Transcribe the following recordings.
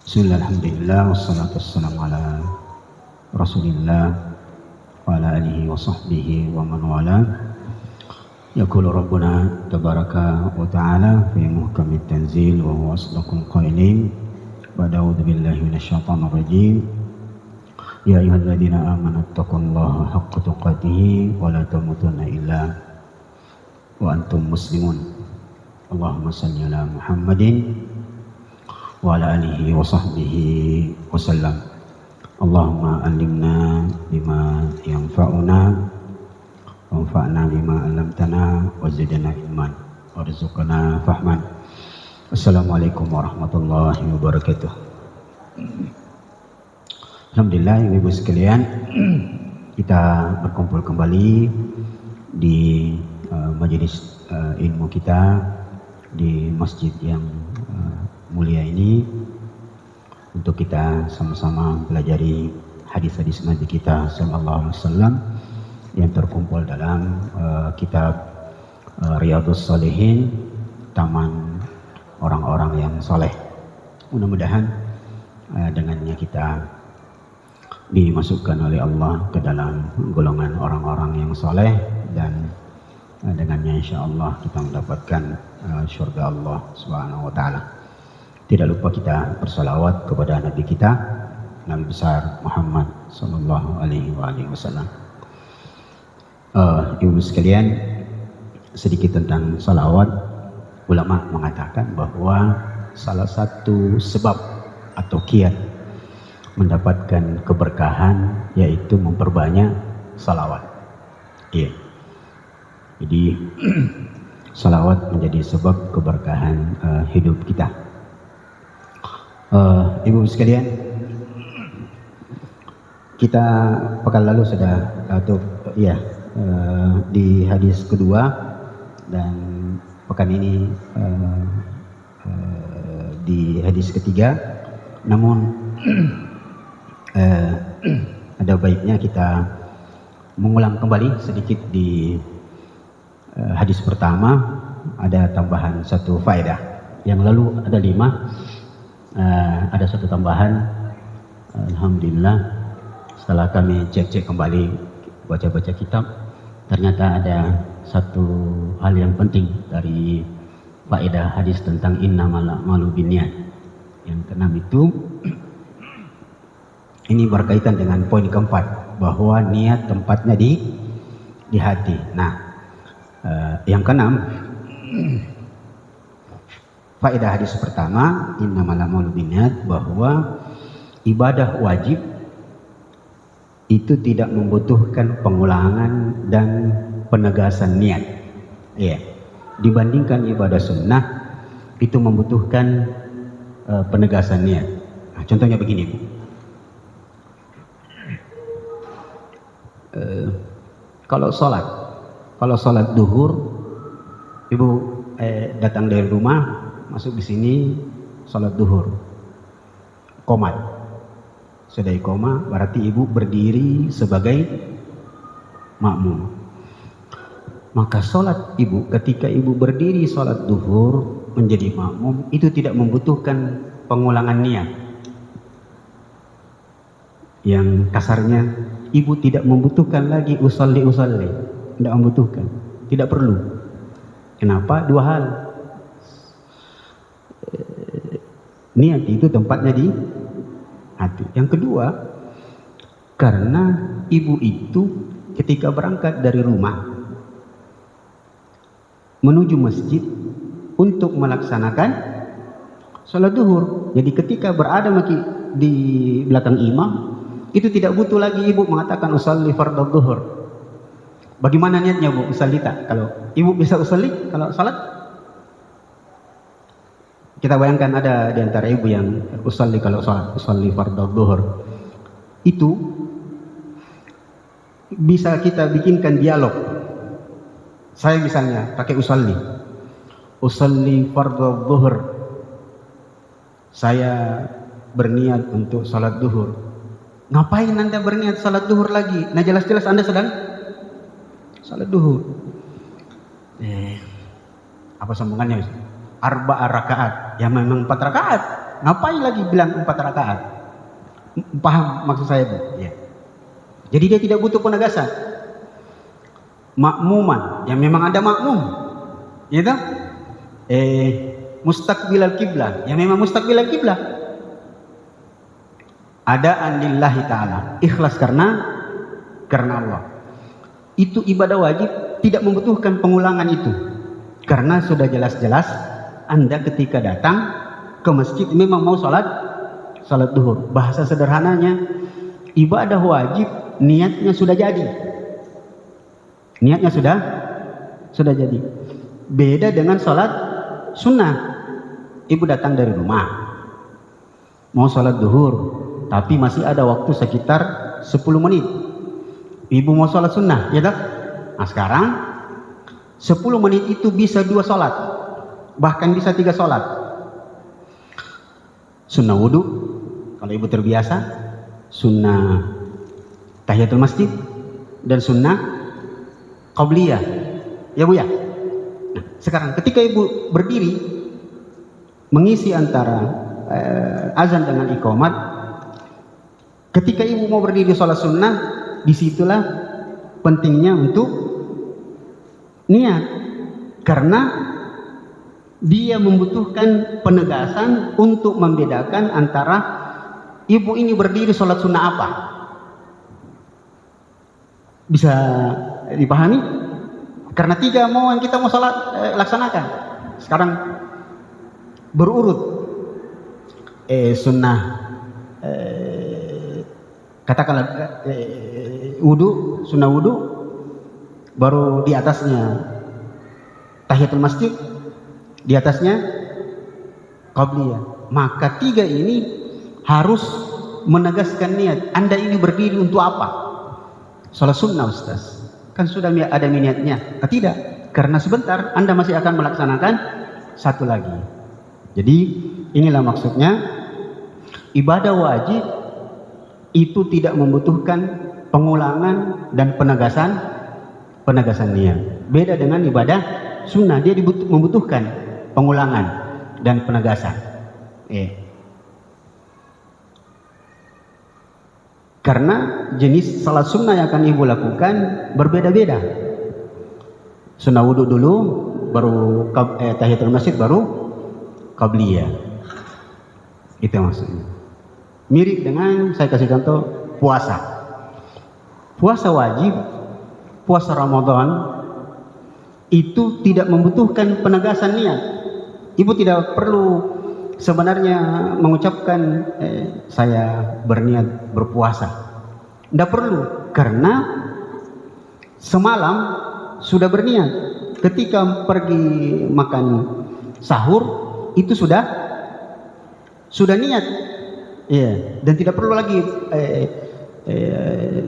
Bismillah, alhamdulillah, wassalatu wassalamu ala rasulillah wa ala alihi wa sahbihi wa man wala. Yaqulu rabbuna tabaraka wa ta'ala fi muhkamit tanzil wa huwa asdaqul qailin. Wa a'udzu billahi minasyaitonir rajim. Ya ayyuhalladzina amanu taqullaha haqqa tuqatih wa la tamutunna illa wa antum muslimun. Allahumma shalli ala Muhammadin wa ala alihi wa sahbihi wa sallam. Allahumma alimna bima yanfa'una wanfa'na bima 'allamtana wa zidna ilman warzuqna fahman. Assalamualaikum warahmatullahi wabarakatuh. Alhamdulillah, ibu sekalian, kita berkumpul kembali di majelis ilmu kita di masjid yang mulia ini untuk kita sama-sama pelajari hadis-hadis Nabi kita sallallahu alaihi wasallam yang terkumpul dalam kitab Riyadhus Shalihin, taman orang-orang yang soleh. Mudah-mudahan dengannya kita dimasukkan oleh Allah ke dalam golongan orang-orang yang soleh, dan dengannya insya Allah kita mendapatkan syurga Allah Subhanahu wa ta'ala. Tidak lupa kita bersalawat kepada Nabi kita, Nabi besar Muhammad sallallahu alaihi wasallam. Ibu sekalian, sedikit tentang salawat. Ulama mengatakan bahwa salah satu sebab atau kiat mendapatkan keberkahan yaitu memperbanyak salawat. Iya. Jadi salawat menjadi sebab keberkahan hidup kita. Ibu sekalian, kita pekan lalu sudah di hadis kedua, dan pekan ini di hadis ketiga. Namun ada baiknya kita mengulang kembali sedikit di hadis pertama. Ada tambahan satu faedah. Yang lalu ada 5. Ada satu tambahan. Alhamdulillah, setelah kami cek-cek kembali, baca-baca kitab, ternyata ada satu hal yang penting dari faedah hadis tentang innamal a'malu binniyat. Yang keenam itu, ini berkaitan dengan poin keempat, bahwa niat tempatnya di hati. Nah, yang keenam, faedah hadis pertama, innamal a'malu binniyat, bahwa ibadah wajib itu tidak membutuhkan pengulangan dan penegasan niat. Iya. Dibandingkan ibadah sunnah itu membutuhkan penegasan niat. Nah, contohnya begini, Bu. Kalau sholat duhur, ibu datang dari rumah, masuk di sini, sholat duhur, qomat, sudah iqamah, berarti ibu berdiri sebagai makmum. Maka sholat ibu, ketika ibu berdiri sholat duhur menjadi makmum, itu tidak membutuhkan pengulangan niat. Yang kasarnya, ibu tidak membutuhkan lagi usalli, tidak membutuhkan, tidak perlu. Kenapa? 2 hal. Niat itu tempatnya di hati. Yang kedua, karena ibu itu ketika berangkat dari rumah menuju masjid untuk melaksanakan sholat duhur, jadi ketika berada di belakang imam, itu tidak butuh lagi ibu mengatakan usalli fardhu duhur. Bagaimana niatnya, Bu? Usalli tak? Kalau ibu bisa usalli kalau salat, kita bayangkan ada di antara ibu yang usalli kalau salat, usalli fardhu duhur. Itu bisa kita bikinkan dialog. Saya misalnya pakai usalli fardhu duhur. Saya berniat untuk salat duhur. Ngapain Anda berniat salat duhur lagi? Nah, jelas-jelas Anda sedang salat duhur. Apa sambungannya? 4 rakaat. Ya memang 4 rakaat. Ngapain lagi bilang 4 rakaat? Paham maksud saya, Bu? Ya. Jadi dia tidak butuh penegasan. Makmuman, yang memang ada makmum, gitu. Mustaqbilal kiblah, yang memang mustaqbilal kiblah. Ada lillahi ta'ala, ikhlas karena Allah. Itu ibadah wajib, tidak membutuhkan pengulangan itu. Karena sudah jelas-jelas Anda ketika datang ke masjid memang mau salat duhur. Bahasa sederhananya, ibadah wajib niatnya sudah jadi. Niatnya sudah jadi. Beda dengan salat sunnah. Ibu datang dari rumah mau salat duhur, tapi masih ada waktu sekitar 10 menit. Ibu mau salat sunnah, ya tak? Nah sekarang 10 menit itu bisa 2 salat, bahkan bisa 3 salat. Sunnah wudu kalau ibu terbiasa, sunnah tahiyatul masjid, dan sunnah qabliyah, ya Bu ya. Nah, sekarang ketika ibu berdiri mengisi antara azan dengan iqamat, ketika ibu mau berdiri sholat sunnah, disitulah pentingnya untuk niat, karena dia membutuhkan penegasan untuk membedakan antara ibu ini berdiri sholat sunnah apa. Bisa dipahami? Karena 3 mau yang kita mau sholat laksanakan. Sekarang berurut sunnah katakanlah wudu, sunnah wudu, baru di atasnya tahiyatul masjid, di atasnya qabliyah. Maka 3 ini harus menegaskan niat. Anda ini berdiri untuk apa? Salat sunnah, Ustaz. Kan sudah ada niatnya. Tidak, karena sebentar Anda masih akan melaksanakan satu lagi. Jadi inilah maksudnya ibadah wajib itu tidak membutuhkan pengulangan dan penegasan niat. Beda dengan ibadah sunnah, dia membutuhkan pengulangan dan penegasan. Karena jenis salat sunnah yang akan ibu lakukan berbeda-beda. Sunnah wudu dulu, baru tahiyatul masjid, baru qabliyah. Itu maksudnya. Mirip dengan, saya kasih contoh, puasa. Puasa wajib, puasa Ramadan itu tidak membutuhkan penegasan niat. Ibu tidak perlu sebenarnya mengucapkan saya berniat berpuasa. Tidak perlu, karena semalam sudah berniat. Ketika pergi makan sahur itu sudah niat. Ya, dan tidak perlu lagi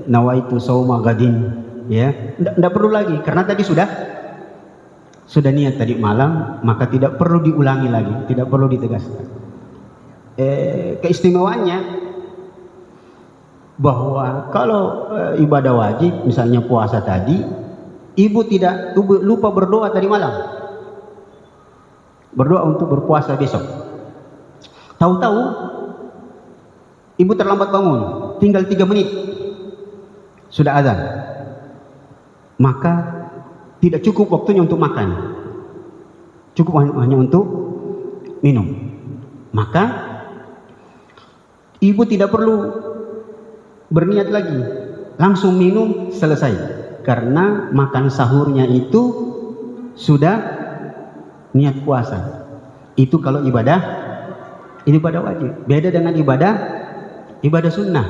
nawaitu sauma gadin, ya. Tidak perlu lagi, karena tadi sudah niat tadi malam, maka tidak perlu diulangi lagi, tidak perlu ditegaskan. Keistimewaannya bahwa kalau ibadah wajib, misalnya puasa tadi, ibu lupa berdoa tadi malam, berdoa untuk berpuasa besok. Tahu-tahu ibu terlambat bangun, tinggal 3 menit sudah azan, maka tidak cukup waktunya untuk makan, cukup hanya untuk minum. Maka ibu tidak perlu berniat lagi, langsung minum selesai, karena makan sahurnya itu sudah niat puasa. Itu kalau ibadah wajib. Beda dengan ibadah sunnah.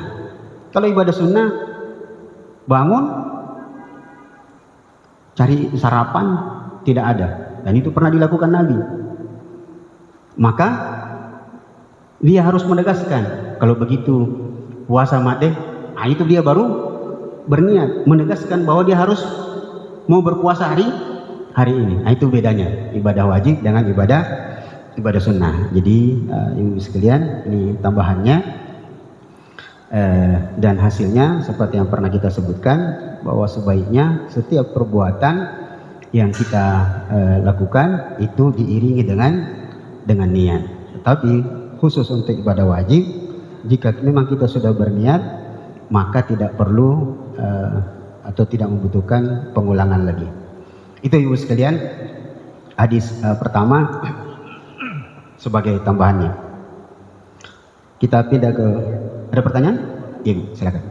Kalau ibadah sunnah, bangun cari sarapan, tidak ada, dan itu pernah dilakukan Nabi. Maka dia harus menegaskan, kalau begitu puasa madeh, itu dia baru berniat, menegaskan bahwa dia harus mau berpuasa hari ini. Itu bedanya ibadah wajib dengan ibadah sunnah. Jadi ibu sekalian, ini tambahannya, dan hasilnya seperti yang pernah kita sebutkan, bahwa sebaiknya setiap perbuatan yang kita lakukan itu diiringi dengan niat. Tetapi khusus untuk ibadah wajib. Jika memang kita sudah berniat, maka tidak perlu atau tidak membutuhkan pengulangan lagi. Itu ibu sekalian, hadis pertama sebagai tambahannya. Kita pindah ke, ada pertanyaan? Ibu, silakan.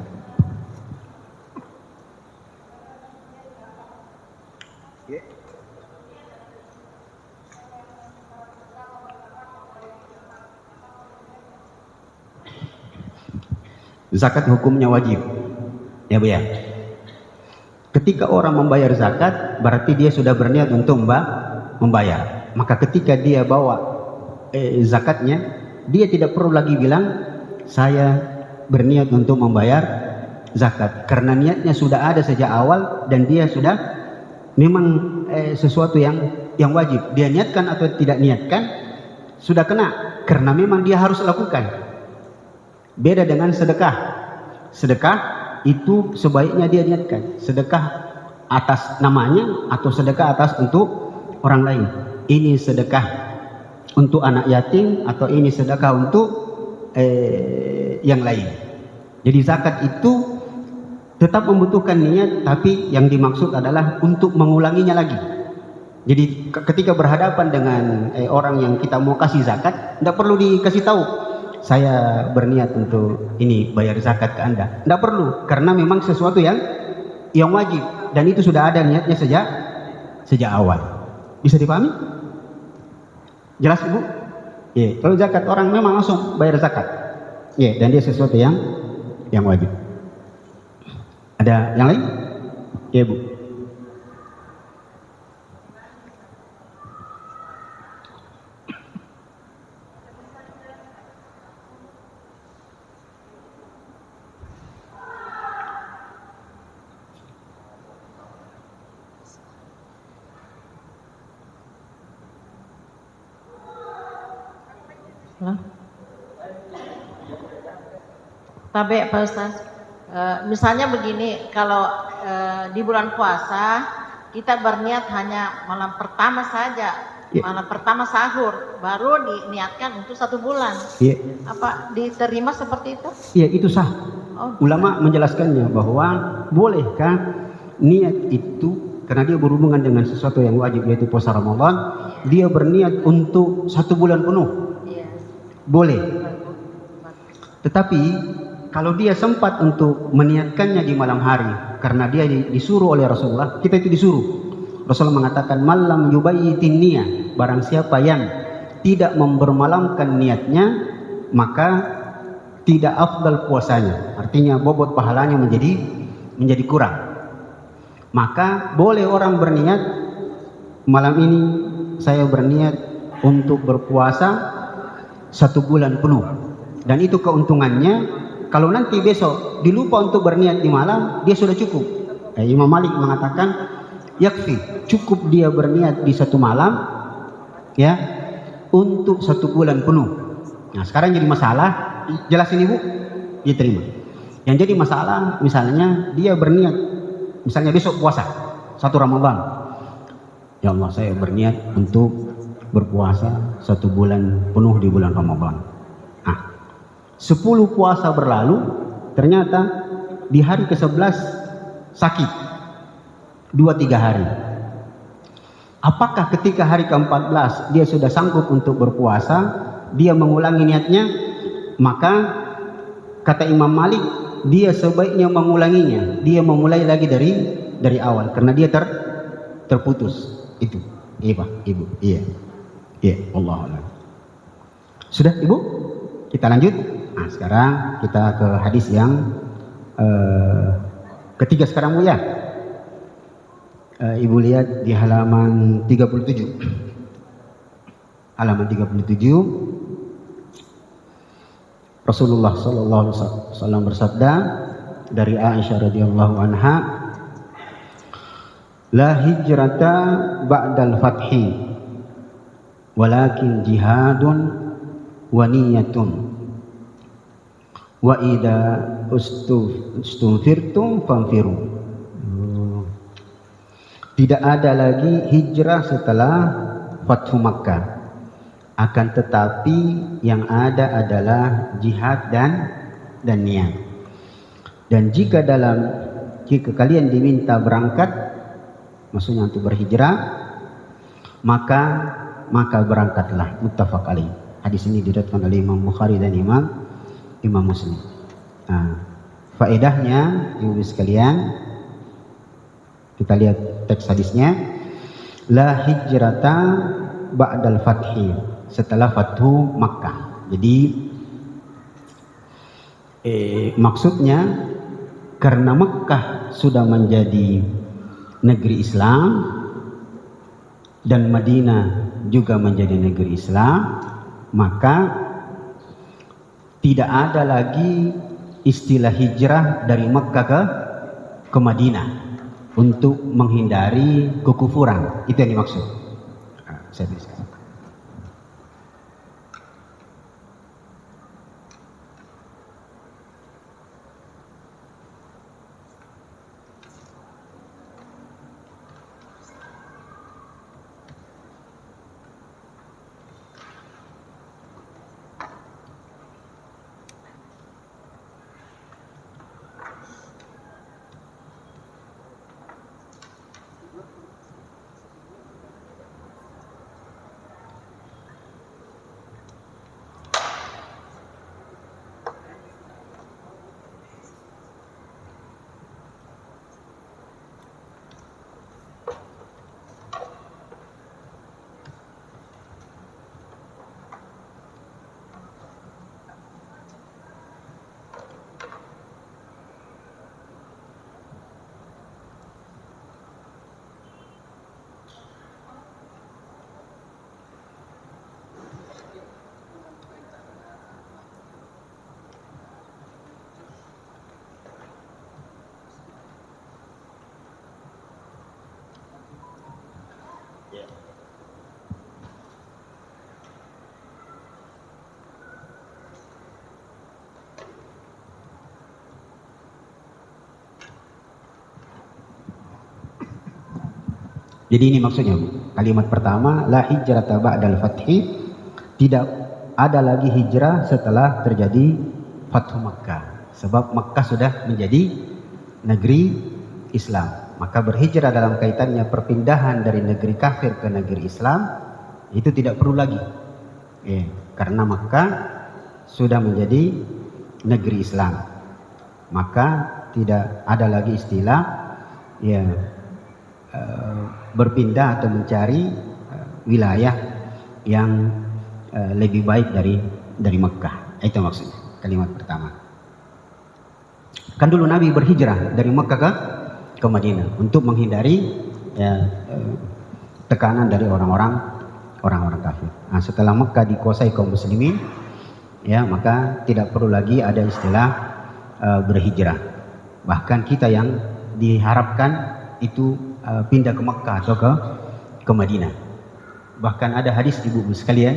Zakat hukumnya wajib, ya Bu ya. Ketika orang membayar zakat, berarti dia sudah berniat untuk membayar. Maka ketika dia bawa zakatnya, dia tidak perlu lagi bilang saya berniat untuk membayar zakat, karena niatnya sudah ada sejak awal dan dia sudah memang sesuatu yang wajib. Dia niatkan atau tidak niatkan sudah kena, karena memang dia harus lakukan. Beda dengan sedekah. Sedekah itu sebaiknya dia niatkan. Sedekah atas namanya atau sedekah atas untuk orang lain. Ini sedekah untuk anak yatim atau ini sedekah untuk yang lain. Jadi zakat itu tetap membutuhkan niat, tapi yang dimaksud adalah untuk mengulanginya lagi. Jadi ketika berhadapan dengan orang yang kita mau kasih zakat, tidak perlu dikasih tahu saya berniat untuk ini bayar zakat ke Anda. Tidak perlu, karena memang sesuatu yang wajib dan itu sudah ada niatnya sejak awal. Bisa dipahami? Jelas Ibu? Ya, kalau zakat orang memang langsung bayar zakat. Ya, dan dia sesuatu yang wajib. Ada yang lain? Ya Bu. Tabe Pak Ustaz, misalnya begini, kalau di bulan puasa kita berniat hanya malam pertama saja, malam pertama sahur, baru diniatkan untuk 1 bulan. Apa diterima seperti itu? Iya, itu sah. Ulama menjelaskannya bahwa bolehkah niat itu, karena dia berhubungan dengan sesuatu yang wajib yaitu puasa Ramadan, dia berniat untuk 1 bulan penuh. Boleh. Tetapi kalau dia sempat untuk meniatkannya di malam hari, karena dia disuruh oleh Rasulullah, kita itu disuruh. Rasulullah mengatakan, malam yubayyitin niyah, barang siapa yang tidak membermalamkan niatnya, maka tidak afdal puasanya. Artinya bobot pahalanya menjadi kurang. Maka boleh orang berniat, malam ini saya berniat untuk berpuasa 1 bulan penuh. Dan itu keuntungannya, kalau nanti besok dilupa untuk berniat di malam, dia sudah cukup. Imam Malik mengatakan yakfi, cukup dia berniat di 1 malam ya untuk 1 bulan penuh. Nah, sekarang jadi masalah, jelasin Ibu, diterima. Yang jadi masalah misalnya dia berniat, misalnya besok puasa 1 Ramadan. Ya Allah, saya berniat untuk berpuasa 1 bulan penuh di bulan Ramadan. Nah, 10 puasa berlalu, ternyata di hari ke-11 sakit 2-3 hari. Apakah ketika hari ke-14 dia sudah sanggup untuk berpuasa, dia mengulangi niatnya? Maka kata Imam Malik, dia sebaiknya mengulanginya. Dia memulai lagi dari awal, karena dia terputus. Itu, Ibu. Iya, Allah. Sudah Ibu? Kita lanjut. Nah, sekarang kita ke hadis yang ketiga sekarang Bu ya. Ibu lihat di halaman 37. Halaman 37. Rasulullah sallallahu alaihi wasallam bersabda dari Aisyah radhiyallahu anha, la hijrata ba'dal fathi walakin jihadun wa niyatun wa idza ustunfirtum fanfiru. Tidak ada lagi hijrah setelah Fathu Makkah. Akan tetapi yang ada adalah jihad dan niat. Dan jika kalian diminta berangkat, maksudnya untuk berhijrah, maka berangkatlah. Muttafaq alaih. Hadis ini diriwayatkan oleh Imam Bukhari dan Imam Muslim. Faedahnya, ibu sekalian, kita lihat teks hadisnya. La hijrata ba'dal fathi, setelah Fathu Makkah. Jadi maksudnya karena Makkah sudah menjadi negeri Islam dan Madinah juga menjadi negeri Islam, maka tidak ada lagi istilah hijrah dari Makkah ke Madinah untuk menghindari kekufuran. Itu yang dimaksud. Saya bisa. Jadi ini maksudnya, kalimat pertama, la hijrata ba'dal fathi, tidak ada lagi hijrah setelah terjadi Fathu Makkah. Sebab Makkah sudah menjadi negeri Islam. Maka berhijrah dalam kaitannya perpindahan dari negeri kafir ke negeri Islam, itu tidak perlu lagi. Karena Makkah sudah menjadi negeri Islam. Maka tidak ada lagi istilah berpindah atau mencari wilayah yang lebih baik dari Mekah. Itu maksudnya kalimat pertama. Kan dulu Nabi berhijrah dari Mekah ke Madinah untuk menghindari tekanan dari orang-orang kafir. Nah, setelah Mekah dikuasai kaum muslimin, maka tidak perlu lagi ada istilah berhijrah. Bahkan kita yang diharapkan itu pindah ke Mekah atau ke Madinah. Bahkan ada hadis ibu sekalian,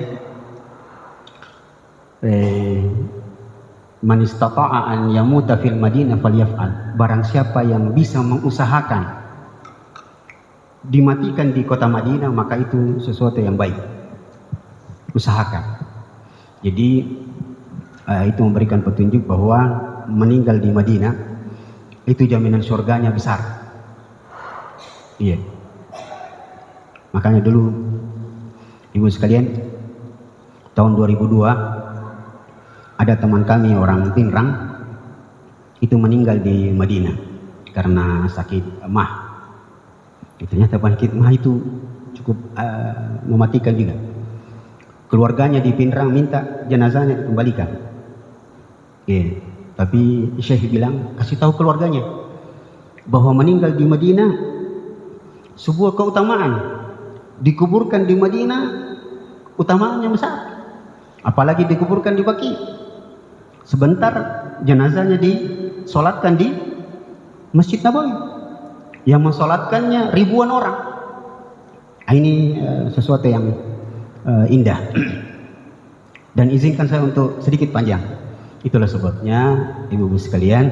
man istata'a an yamuta fil Madinah falyaf'al. Barang siapa yang bisa mengusahakan dimatikan di kota Madinah, maka itu sesuatu yang baik. Usahakan. Jadi itu memberikan petunjuk bahwa meninggal di Madinah itu jaminan surganya besar. Iya. Makanya dulu ibu sekalian, tahun 2002 ada teman kami orang Pinrang itu meninggal di Madinah karena sakit mah. Ternyata penyakit mah itu cukup mematikan juga. Keluarganya di Pinrang minta jenazahnya dikembalikan. Tapi Syekh bilang, kasih tahu keluarganya bahwa meninggal di Madinah sebuah keutamaan. Dikuburkan di Madinah utamaannya besar. Apalagi dikuburkan di Baqi. Sebentar jenazahnya disolatkan di Masjid Nabawi. Yang mensolatkannya ribuan orang. Ini sesuatu yang indah. Dan izinkan saya untuk sedikit panjang. Itulah sebabnya ibu-ibu sekalian,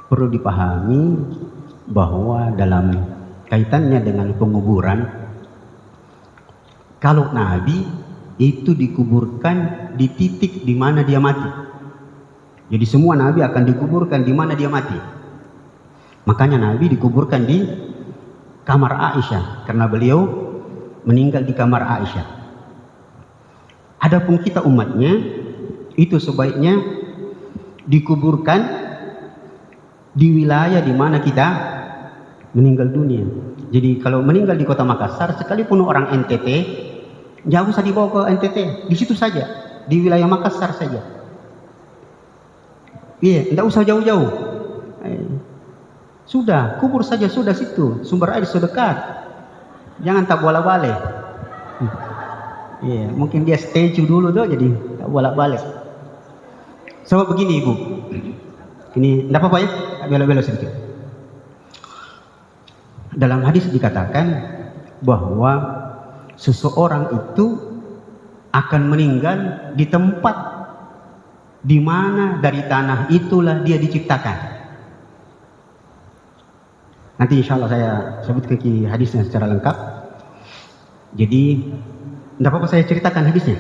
perlu dipahami bahwa dalam kaitannya dengan penguburan, Kalau Nabi itu dikuburkan di titik di mana dia mati. Jadi semua Nabi akan dikuburkan di mana dia mati. Makanya Nabi dikuburkan di kamar Aisyah karena beliau meninggal di kamar Aisyah. Adapun kita umatnya itu sebaiknya dikuburkan di wilayah di mana kita meninggal dunia. Jadi kalau meninggal di kota Makassar, sekalipun orang NTT, jangan usah dibawa ke NTT, di situ saja, di wilayah Makassar saja. Iya, tidak usah jauh-jauh. Sudah, kubur saja sudah situ, sumber air sudah dekat. Jangan tak bolak-balik. Iya, mungkin dia statue dulu tuh, jadi tak bolak-balik. Sebab begini Ibu, ini tidak apa-apa ya, belok-belok sedikit. Dalam hadis dikatakan bahwa seseorang itu akan meninggal di tempat di mana dari tanah itulah dia diciptakan. Nanti insya Allah saya sebut ke hadisnya secara lengkap. Jadi tidak apa-apa saya ceritakan hadisnya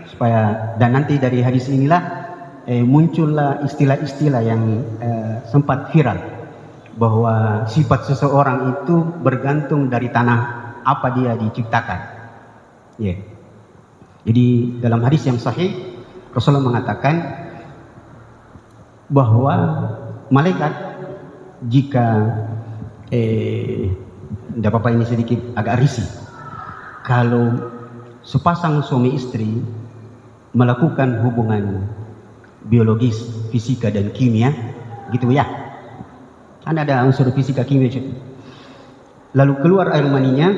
supaya, dan nanti dari hadis inilah muncullah istilah-istilah yang sempat viral bahwa sifat seseorang itu bergantung dari tanah apa dia diciptakan. Yeah. Jadi dalam hadis yang sahih Rasulullah mengatakan bahwa malaikat jika tidak apa-apa ini sedikit agak risih, kalau sepasang suami istri melakukan hubungan biologis, fisika dan kimia, gitu ya. Kan ada unsur fisika kimia. Lalu keluar air maninya,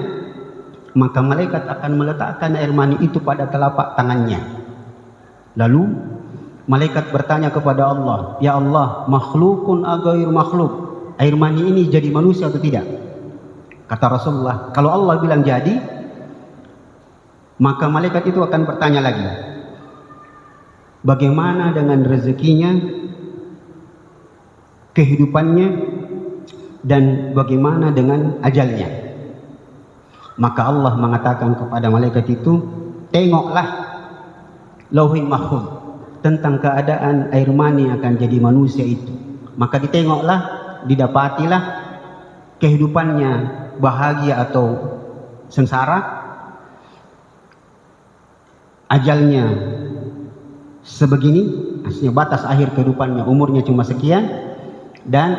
maka malaikat akan meletakkan air mani itu pada telapak tangannya. Lalu malaikat bertanya kepada Allah, "Ya Allah, makhlukun agair makhluk, air mani ini jadi manusia atau tidak?" Kata Rasulullah, kalau Allah bilang jadi, maka malaikat itu akan bertanya lagi, bagaimana dengan rezekinya, kehidupannya, dan bagaimana dengan ajalnya? Maka Allah mengatakan kepada malaikat itu, tengoklah lauhul mahfuz tentang keadaan air mani akan jadi manusia itu. Maka ditengoklah, didapatilah kehidupannya bahagia atau sengsara, ajalnya sebegini, maksudnya batas akhir kehidupannya umurnya cuma sekian, dan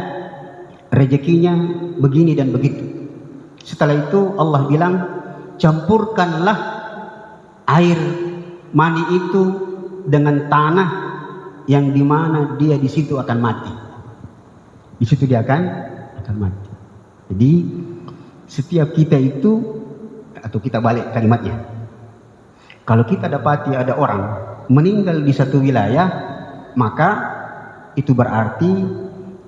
rezekinya begini dan begitu. Setelah itu Allah bilang, campurkanlah air mani itu dengan tanah yang dimana dia di situ akan mati. Di situ dia akan mati. Jadi setiap kita itu, atau kita balik kalimatnya, kalau kita dapati ada orang meninggal di satu wilayah, maka itu berarti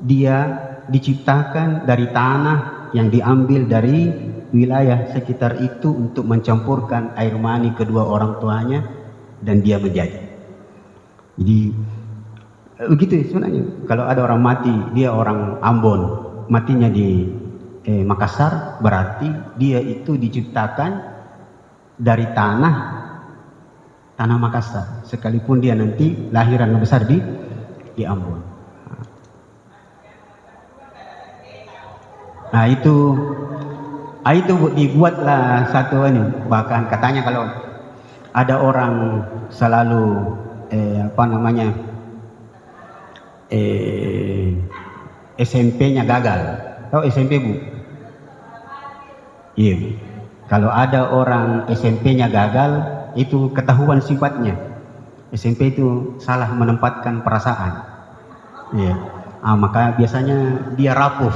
dia diciptakan dari tanah yang diambil dari wilayah sekitar itu untuk mencampurkan air mani kedua orang tuanya dan dia menjadi. Jadi begitu sebenarnya. Kalau ada orang mati, dia orang Ambon, matinya di Makassar, berarti dia itu diciptakan dari tanah Makassar, sekalipun dia nanti lahiran besar di Ambon. Nah itu dibuatlah satu ini, bahkan katanya kalau ada orang selalu SMP-nya gagal. Tahu SMP Bu? Iya Bu. Kalau ada orang SMP-nya gagal, itu ketahuan sifatnya. SMP itu salah menempatkan perasaan. Iya. Maka biasanya dia rapuh.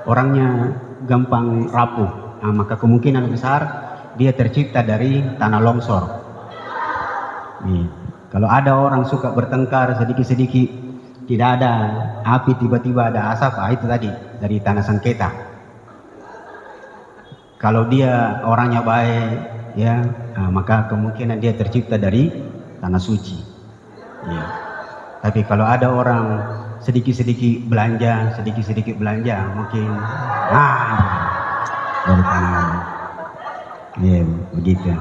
Orangnya gampang rapuh. Maka kemungkinan besar dia tercipta dari tanah longsor. Iya. Kalau ada orang suka bertengkar sedikit-sedikit, tidak ada api, tiba-tiba ada asap, itu tadi dari tanah sengketa. Kalau dia orangnya baik, ya, maka kemungkinan dia tercipta dari tanah suci. Ya. Tapi kalau ada orang sedikit-sedikit belanja, mungkin dari tanah. Ya, begitu.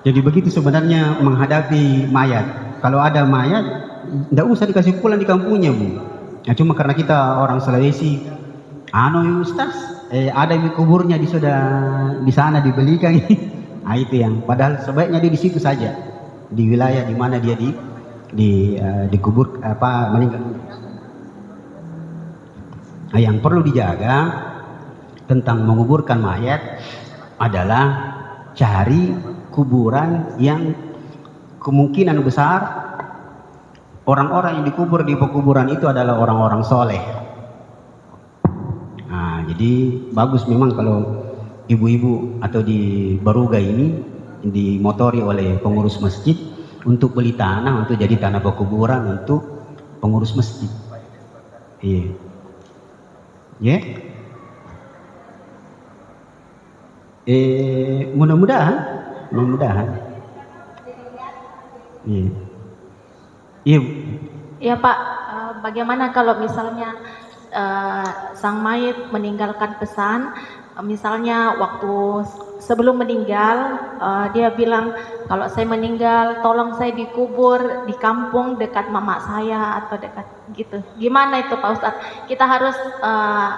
Jadi begitu sebenarnya menghadapi mayat. Kalau ada mayat, tidak usah dikasih pulang di kampungnya, Bu. Ya, cuma karena kita orang Sulawesi, Ustaz, ada yang kuburnya di sana dibelikan. Nah, itu yang padahal sebaiknya dia di situ saja, di wilayah di mana dia dikubur meninggal. Nah, yang perlu dijaga tentang menguburkan mayat adalah cari kuburan yang kemungkinan besar orang-orang yang dikubur di pekuburan itu adalah orang-orang soleh. Nah, jadi bagus memang kalau ibu-ibu atau di Baruga ini dimotori oleh pengurus masjid untuk beli tanah untuk jadi tanah pekuburan untuk pengurus masjid. Iya. Ya. Mudah-mudahan. Iya. Iya. Ya Pak, bagaimana kalau misalnya sang mayit meninggalkan pesan, misalnya waktu sebelum meninggal dia bilang kalau saya meninggal tolong saya dikubur di kampung dekat mama saya atau dekat gitu. Gimana itu Pak Ustadz? Kita harus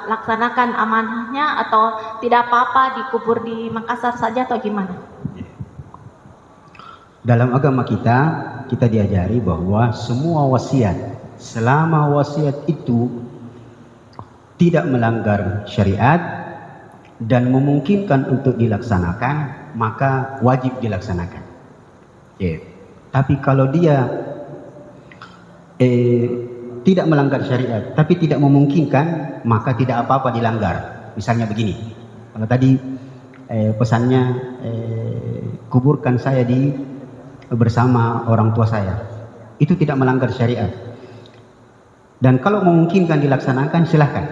laksanakan amanahnya atau tidak apa-apa dikubur di Makassar saja atau gimana? Dalam agama kita diajari bahwa semua wasiat, selama wasiat itu tidak melanggar syariat dan memungkinkan untuk dilaksanakan, maka wajib dilaksanakan. Tapi kalau dia tidak melanggar syariat tapi tidak memungkinkan, maka tidak apa-apa dilanggar. Misalnya begini, kalau tadi pesannya kuburkan saya bersama orang tua saya, itu tidak melanggar syariat, dan kalau memungkinkan dilaksanakan silahkan,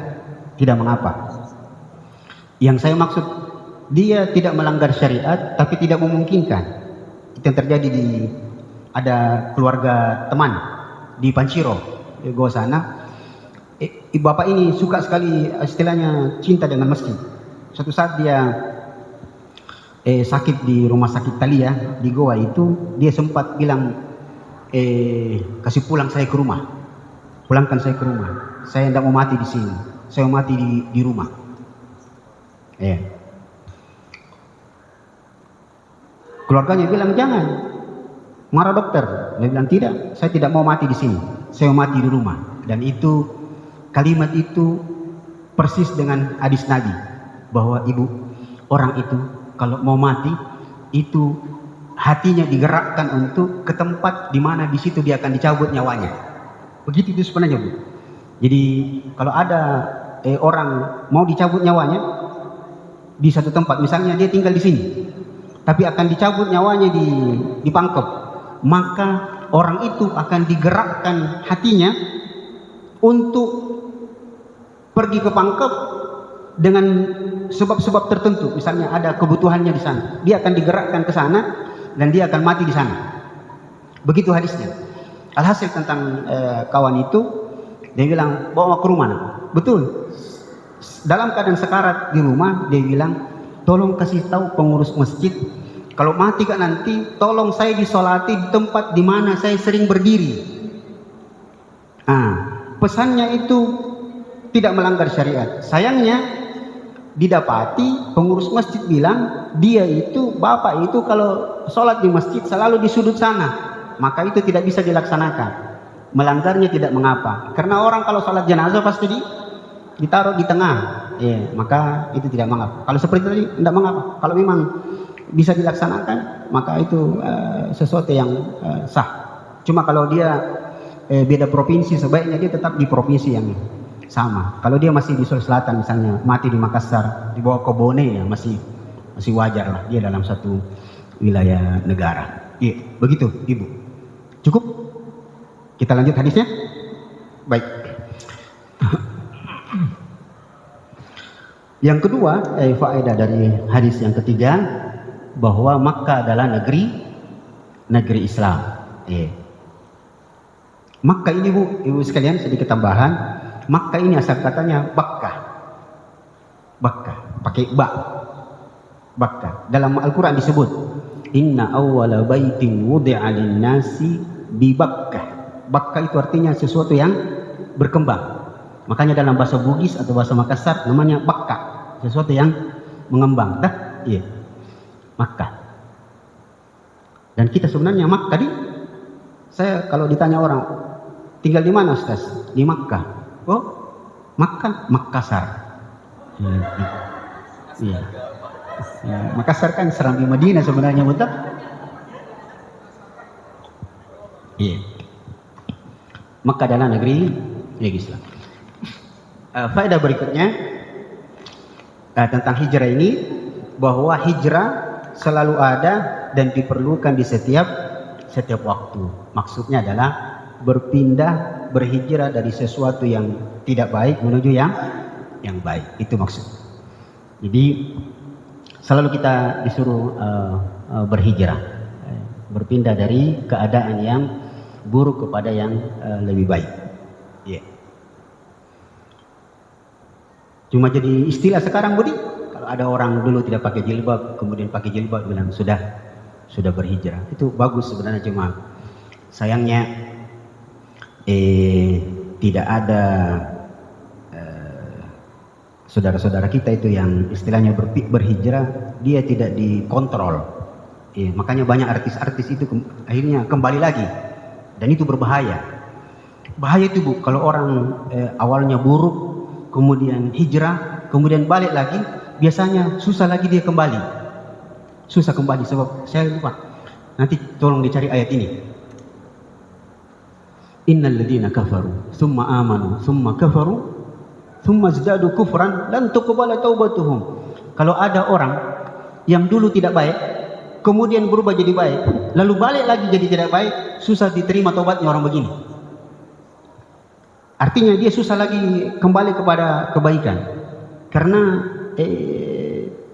tidak mengapa. Yang saya maksud dia tidak melanggar syariat tapi tidak memungkinkan, itu yang terjadi ada keluarga teman di Panciro, di Goa sana. Bapak ini suka sekali, istilahnya cinta dengan masjid. Suatu saat dia sakit di rumah sakit Thalia di Goa itu, dia sempat bilang kasih pulang saya ke rumah, pulangkan saya ke rumah, saya tidak mau mati di sini, saya mau mati di rumah. Keluarganya bilang jangan, marah dokter. Dia bilang tidak, saya tidak mau mati di sini, saya mau mati di rumah. Dan itu kalimat itu persis dengan hadis Nabi bahwa orang itu kalau mau mati itu hatinya digerakkan untuk ke tempat di mana di situ dia akan dicabut nyawanya. Begitu itu sebenarnya, Bu. Jadi kalau ada orang mau dicabut nyawanya di satu tempat, misalnya dia tinggal di sini tapi akan dicabut nyawanya di Pangkep, maka orang itu akan digerakkan hatinya untuk pergi ke Pangkep dengan sebab-sebab tertentu. Misalnya ada kebutuhannya di sana, dia akan digerakkan ke sana dan dia akan mati di sana. Begitu hadisnya. Alhasil tentang kawan itu, dia bilang bawa ke rumah. Betul, dalam keadaan sekarat di rumah, dia bilang tolong kasih tahu pengurus masjid, kalau mati kan nanti tolong saya disolati di tempat di mana saya sering berdiri. Pesannya itu tidak melanggar syariat. Sayangnya didapati pengurus masjid bilang dia itu, bapak itu kalau sholat di masjid selalu di sudut sana, maka itu tidak bisa dilaksanakan. Melanggarnya tidak mengapa, karena orang kalau sholat jenazah pasti ditaruh di tengah, maka itu tidak mengapa. Kalau seperti tadi tidak mengapa. Kalau memang bisa dilaksanakan, maka itu sesuatu yang sah. Cuma kalau dia beda provinsi, sebaiknya dia tetap di provinsi yang sama. Kalau dia masih di Sulawesi Selatan misalnya, mati di Makassar, dibawa ke Bone, ya masih wajar lah, dia dalam satu wilayah negara. Begitu Ibu. Cukup? Kita lanjut hadisnya. Baik. Yang kedua, faedah dari hadis yang ketiga, bahwa Makkah adalah negeri Islam. Makkah ini, Ibu sekalian, sedikit tambahan, Makkah ini asal katanya Bakkah. pakai ba. Bakkah. Dalam Al-Quran disebut inna awwala baitin wudi'a lin-nasi bi Bakkah. Bakkah itu artinya sesuatu yang berkembang. Makanya dalam bahasa Bugis atau bahasa Makassar namanya Bakkah, sesuatu yang mengembang. Dah, iya. Makkah. Dan kita sebenarnya Makkah saya kalau ditanya orang tinggal di mana Ustaz? Di Makkah. Oh, Makkah, Makassar. Iya. Ya, Makassar kan Serambi Madinah sebenarnya, betul? Iya. Makkah adalah negeri Islam. Faedah berikutnya tentang hijrah ini, bahwa hijrah selalu ada dan diperlukan di setiap waktu. Maksudnya adalah berpindah, berhijrah dari sesuatu yang tidak baik menuju yang baik. Itu maksud. Jadi selalu kita disuruh berhijrah, berpindah dari keadaan yang buruk kepada yang lebih baik. Yeah. Cuma jadi istilah sekarang, Budi. Kalau ada orang dulu tidak pakai jilbab, kemudian pakai jilbab, bilang sudah berhijrah. Itu bagus sebenarnya, cuma sayangnya tidak ada saudara-saudara kita itu yang istilahnya berhijrah, dia tidak dikontrol. Makanya banyak artis-artis itu akhirnya kembali lagi, dan itu berbahaya. Bahaya itu, Bu, kalau orang awalnya buruk, kemudian hijrah, kemudian balik lagi, biasanya susah lagi dia kembali. Susah kembali, sebab saya lupa. Nanti tolong dicari ayat ini. Innal ladzina kafaru tsumma amanu tsumma kafaru tsumma zdadu kufran lan tuqbala taubatuhum. Kalau ada orang yang dulu tidak baik, kemudian berubah jadi baik, lalu balik lagi jadi tidak baik, susah diterima taubatnya orang begini. Artinya dia susah lagi kembali kepada kebaikan, karena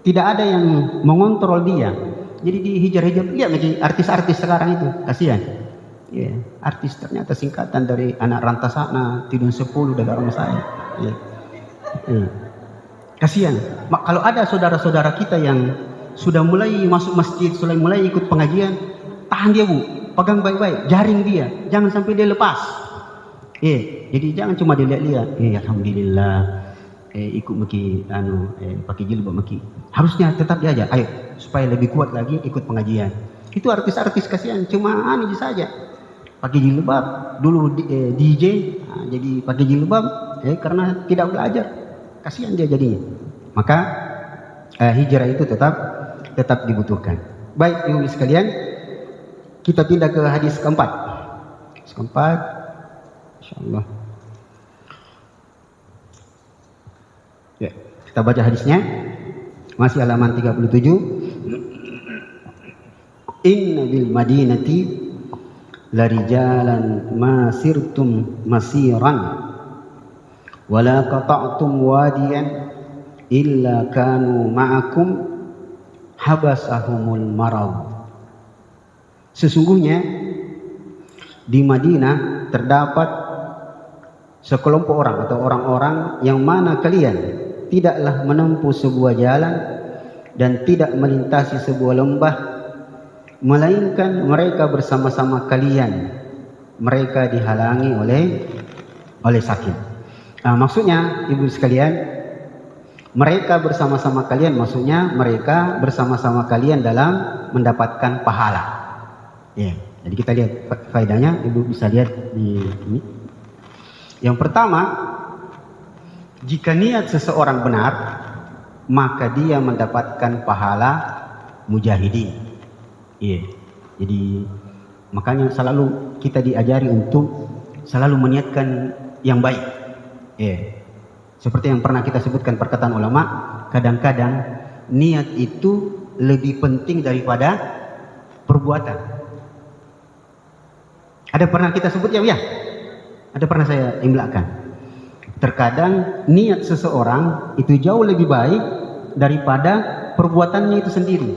tidak ada yang mengontrol dia. Jadi dihijrah-hijrah. Lihat lagi artis-artis sekarang itu, kasihan. Artis ternyata singkatan dari anak Rantasana, Tidun 10 dari rumah saya. Kasihan. Kalau ada saudara-saudara kita yang sudah mulai masuk masjid, sudah mulai ikut pengajian, tahan dia, Bu, pegang baik-baik, jaring dia, jangan sampai dia lepas. Jadi jangan cuma dilihat-lihat. Alhamdulillah, ikut maki pakai jilbab maki. Harusnya tetap diajak, ayo supaya lebih kuat lagi ikut pengajian. Itu artis-artis kasihan, cuma ini saja. Pakai jilbab, dulu DJ, jadi pakai jilbab, karena tidak belajar, kasihan dia jadinya. Maka hijrah itu tetap dibutuhkan. Baik, ibu sekalian, kita pindah ke hadis keempat. Hadis keempat, insyaallah. Ya, kita baca hadisnya, masih halaman 37. Inna bil madinati larijalan masirtum masiran wala qata'tum wadiyan illa kanu ma'akum habasahumul marad. Sesungguhnya di Madinah terdapat sekelompok orang atau orang-orang yang mana kalian tidaklah menempuh sebuah jalan dan tidak melintasi sebuah lembah, melainkan mereka bersama-sama kalian, mereka dihalangi oleh sakit. Maksudnya ibu sekalian, mereka bersama-sama kalian, maksudnya mereka bersama-sama kalian dalam mendapatkan pahala. Jadi kita lihat faedahnya, ibu bisa lihat di ini. Yang pertama, jika niat seseorang benar, maka dia mendapatkan pahala mujahidin. Jadi makanya selalu kita diajari untuk selalu meniatkan yang baik. Seperti yang pernah kita sebutkan perkataan ulama, kadang-kadang niat itu lebih penting daripada perbuatan. Ada pernah kita sebut ya? Ada pernah saya imlakan. Terkadang niat seseorang itu jauh lebih baik daripada perbuatannya itu sendiri.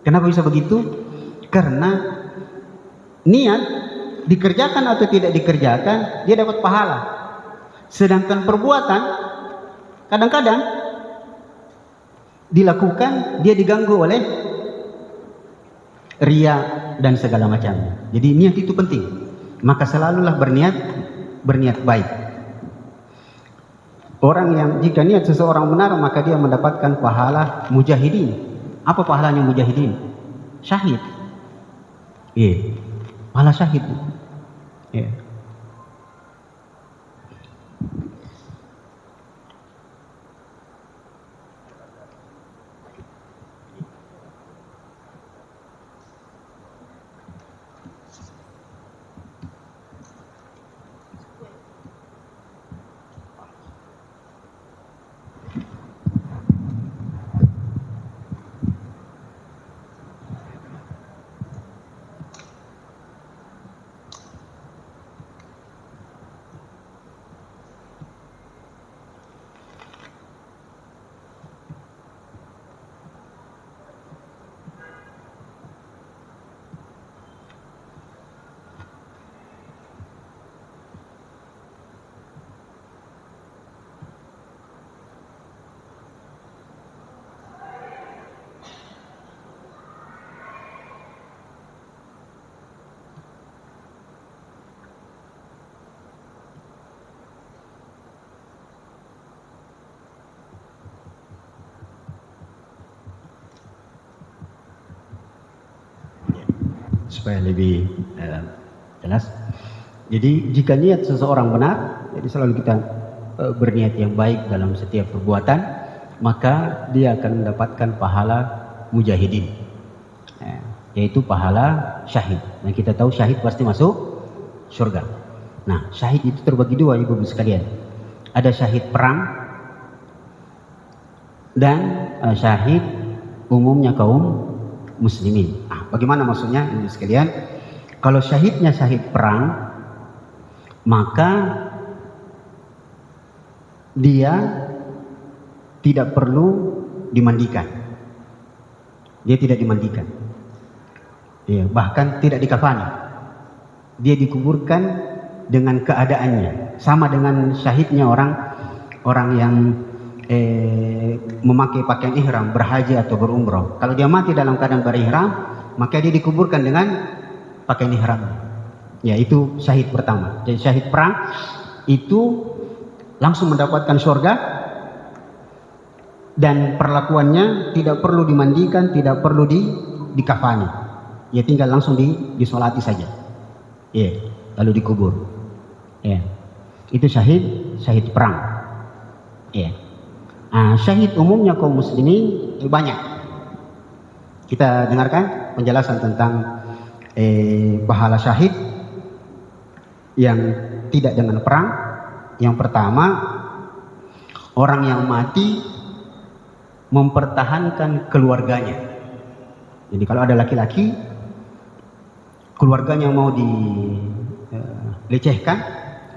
Kenapa bisa begitu? Karena niat dikerjakan atau tidak dikerjakan, dia dapat pahala. Sedangkan perbuatan kadang-kadang dilakukan, dia diganggu oleh ria dan segala macam. Jadi niat itu penting. Maka selalulah berniat baik. Orang yang jika niat seseorang benar, maka dia mendapatkan pahala mujahidin. Apa pahalanya mujahidin? Syahid. Iya, pahala syahid. Iya. Supaya lebih jelas. Jadi jika niat seseorang benar, jadi selalu kita berniat yang baik dalam setiap perbuatan, maka dia akan mendapatkan pahala mujahidin, yaitu pahala syahid. Dan kita tahu syahid pasti masuk surga. Nah, syahid itu terbagi dua, ibu-ibu sekalian. Ada syahid perang dan syahid umumnya kaum muslimin. Bagaimana maksudnya ibu sekalian? Kalau syahidnya syahid perang, maka dia tidak perlu dimandikan. Dia tidak dimandikan. Ya, bahkan tidak dikafani. Dia dikuburkan dengan keadaannya, sama dengan syahidnya orang yang memakai pakaian ihram, berhaji atau berumrah. Kalau dia mati dalam keadaan berihram, maka dia dikuburkan dengan pakaian ihram. Ya, itu syahid pertama. Jadi syahid perang itu langsung mendapatkan surga dan perlakuannya tidak perlu dimandikan, tidak perlu dikafani. Ya, tinggal langsung disolati saja. Ya, lalu dikubur. Ya. Itu syahid perang. Ya. Syahid umumnya kaum muslimin banyak. Kita dengarkan penjelasan tentang pahala syahid yang tidak dengan perang. Yang pertama, orang yang mati mempertahankan keluarganya. Jadi kalau ada laki-laki, keluarganya mau dilecehkan,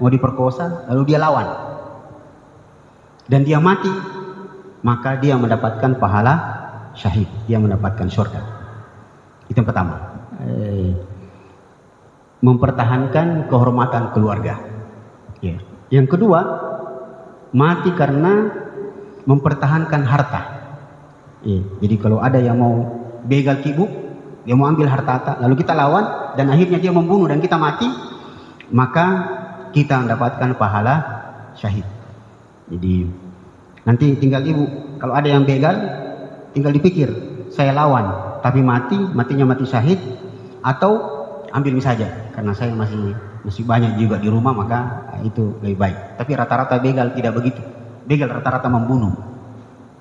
mau diperkosa, lalu dia lawan dan dia mati, maka dia mendapatkan pahala syahid, dia mendapatkan surga. Itu yang pertama, mempertahankan kehormatan keluarga. Ya. Yang kedua, mati karena mempertahankan harta. Ya. Jadi kalau ada yang mau begal kibuk, dia mau ambil harta, lalu kita lawan dan akhirnya dia membunuh dan kita mati, maka kita mendapatkan pahala syahid. Jadi nanti tinggal ibu, kalau ada yang begal, tinggal dipikir, saya lawan tapi matinya mati syahid, atau ambil mie saja karena saya masih banyak juga di rumah, maka itu lebih baik. Tapi rata-rata begal tidak begitu, begal rata-rata membunuh.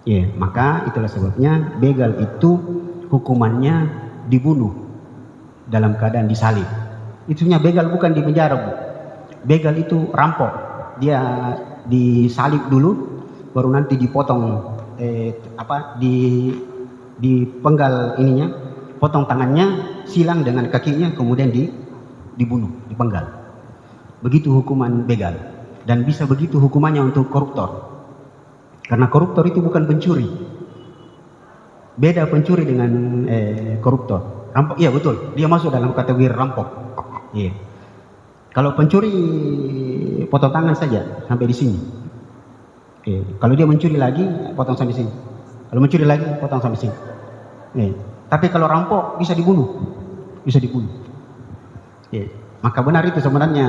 Ya, maka itulah sebabnya begal itu hukumannya dibunuh dalam keadaan disalib. Itunya begal bukan di penjara, Bu. Begal itu rampok, dia disalib dulu, baru nanti dipotong dipenggal ininya, potong tangannya, silang dengan kakinya, kemudian dibunuh, dipenggal. Begitu hukuman begal. Dan bisa begitu hukumannya untuk koruptor. Karena koruptor itu bukan pencuri. Beda pencuri dengan koruptor. Rampok, iya betul, dia masuk dalam kategori rampok. Iya. Kalau pencuri potong tangan saja sampai di sini. Oke. Kalau dia mencuri lagi, potong sampai sini. Kalau mencuri lagi potong sampai sini. Tapi kalau rampok bisa dibunuh, maka benar itu sebenarnya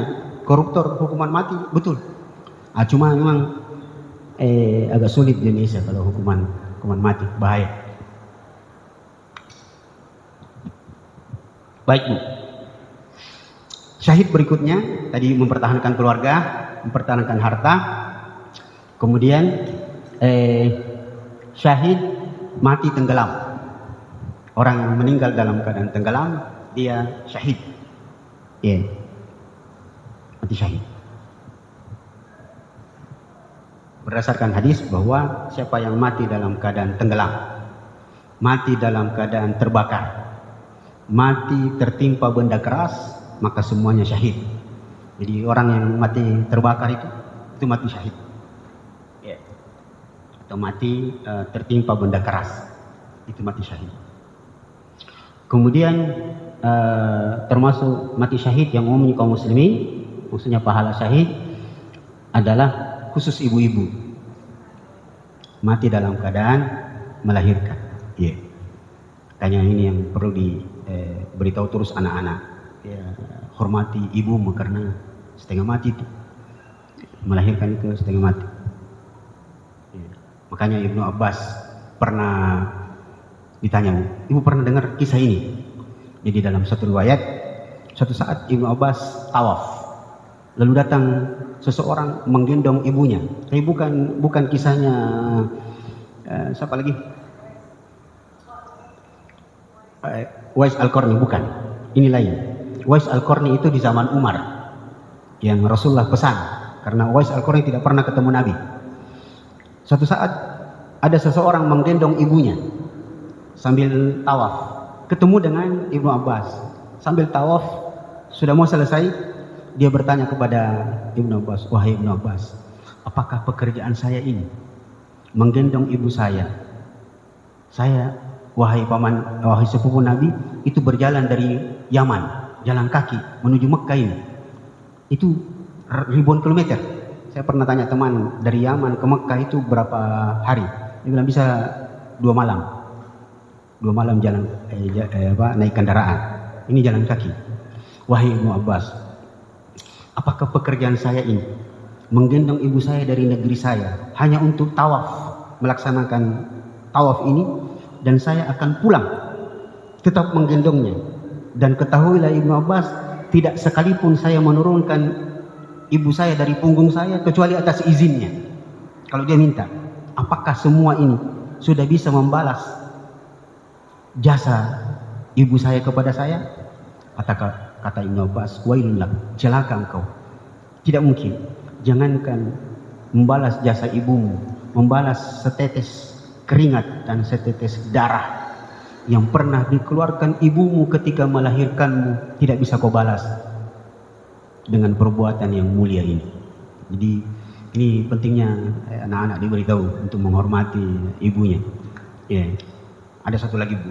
koruptor hukuman mati, betul. Cuma memang agak sulit di Indonesia kalau hukuman mati, bahaya. Baik Bu. Syahid berikutnya tadi mempertahankan keluarga, mempertahankan harta. Kemudian syahid mati tenggelam. Orang yang meninggal dalam keadaan tenggelam, dia syahid. Mati syahid. Berdasarkan hadis bahwa siapa yang mati dalam keadaan tenggelam, mati dalam keadaan terbakar, mati tertimpa benda keras, maka semuanya syahid. Jadi orang yang mati terbakar itu mati syahid. Atau mati tertimpa benda keras, itu mati syahid. Kemudian termasuk mati syahid yang umumnya kaum muslimin, maksudnya pahala syahid adalah khusus ibu-ibu mati dalam keadaan melahirkan. Tanya ini yang perlu diberitahu terus anak-anak. Hormati ibumu karena setengah mati itu, melahirkan itu setengah mati. Makanya Ibnu Abbas pernah ditanya, ibu pernah dengar kisah ini? Jadi dalam satu riwayat, suatu saat Ibnu Abbas tawaf, lalu datang seseorang menggendong ibunya. Tapi bukan kisahnya siapa lagi? Uwais Al-Qarni, bukan. Ini lain. Uwais Al-Qarni itu di zaman Umar, yang Rasulullah pesan, karena Uwais Al-Qarni tidak pernah ketemu Nabi. Suatu saat ada seseorang menggendong ibunya sambil tawaf, ketemu dengan Ibnu Abbas. Sambil tawaf sudah mau selesai, dia bertanya kepada Ibnu Abbas, wahai Ibnu Abbas, apakah pekerjaan saya ini menggendong ibu saya, wahai paman, wahai sepupu Nabi, itu berjalan dari Yaman, jalan kaki menuju Mekah ini, itu ribuan kilometer. Saya pernah tanya teman dari Yaman ke Mekah itu berapa hari? Dia bilang bisa 2 malam. 2 malam jalan naik kendaraan. Ini jalan kaki. Wahai Ibnu Abbas, apakah pekerjaan saya ini menggendong ibu saya dari negeri saya hanya untuk tawaf, melaksanakan tawaf ini, dan saya akan pulang tetap menggendongnya? Dan ketahuilah Ibnu Abbas, tidak sekalipun saya menurunkan ibu saya dari punggung saya kecuali atas izinnya. Kalau dia minta, apakah semua ini sudah bisa membalas jasa ibu saya kepada saya? Kata Ibnu Abbas, wailullah, celaka engkau. Tidak mungkin. Jangankan membalas jasa ibumu, membalas setetes keringat dan setetes darah yang pernah dikeluarkan ibumu ketika melahirkanmu, tidak bisa kau balas dengan perbuatan yang mulia ini. Jadi ini pentingnya anak-anak diberitahu untuk menghormati ibunya. Ada satu lagi Bu,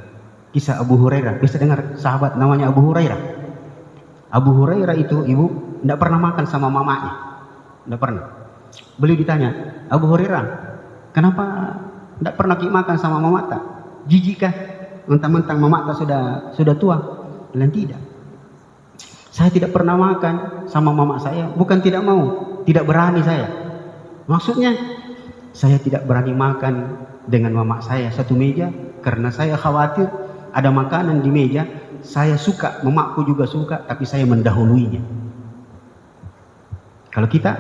kisah Abu Hurairah. Bisa dengar sahabat namanya Abu Hurairah? Abu Hurairah itu ibu tidak pernah makan sama mamanya, tidak pernah. Beliau ditanya, Abu Hurairah, kenapa tidak pernah makan sama mamata? Jijikkah? Mentang-mentang mamata sudah tua? Bilang tidak. Saya tidak pernah makan sama mama saya, bukan tidak mau, tidak berani saya. Maksudnya, saya tidak berani makan dengan mama saya satu meja karena saya khawatir ada makanan di meja. Saya suka, mamaku juga suka, tapi saya mendahuluinya. Kalau kita,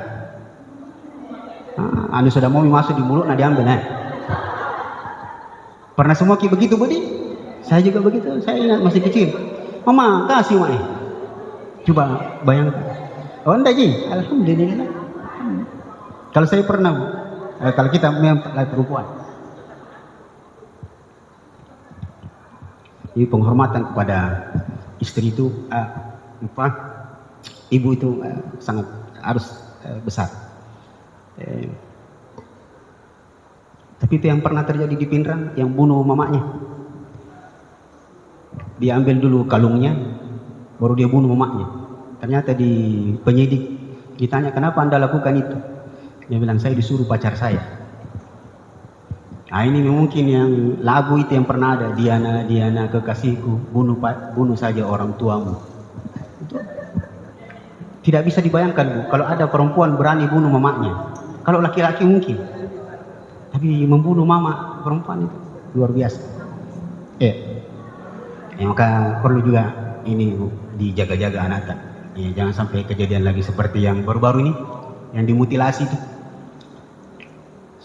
anu sudah mau masuk di mulut, nah diambil. Pernah semua begitu Budi? Saya juga begitu. Saya ingat masih kecil, mama kasih Mak. Coba bayangkan. Oh enggak Ji, alhamdulillah. Kalau saya pernah, kalau kita memang perempuan. Jadi penghormatan kepada istri itu, ibu itu sangat harus besar. Tapi itu yang pernah terjadi di Pindrang, yang bunuh mamanya. Dia ambil dulu kalungnya, baru dia bunuh mamanya. Ternyata di penyidik ditanya, kenapa Anda lakukan itu? Dia bilang, saya disuruh pacar saya. Nah, ini mungkin yang lagu itu yang pernah ada, Diana, Diana kekasihku, bunuh saja orang tuamu. Tidak bisa dibayangkan, Bu, kalau ada perempuan berani bunuh mamanya. Kalau laki-laki mungkin, tapi membunuh mama perempuan itu luar biasa. Maka perlu juga ini, Bu, dijaga-jaga anak. Jangan sampai kejadian lagi seperti yang baru-baru ini, yang dimutilasi itu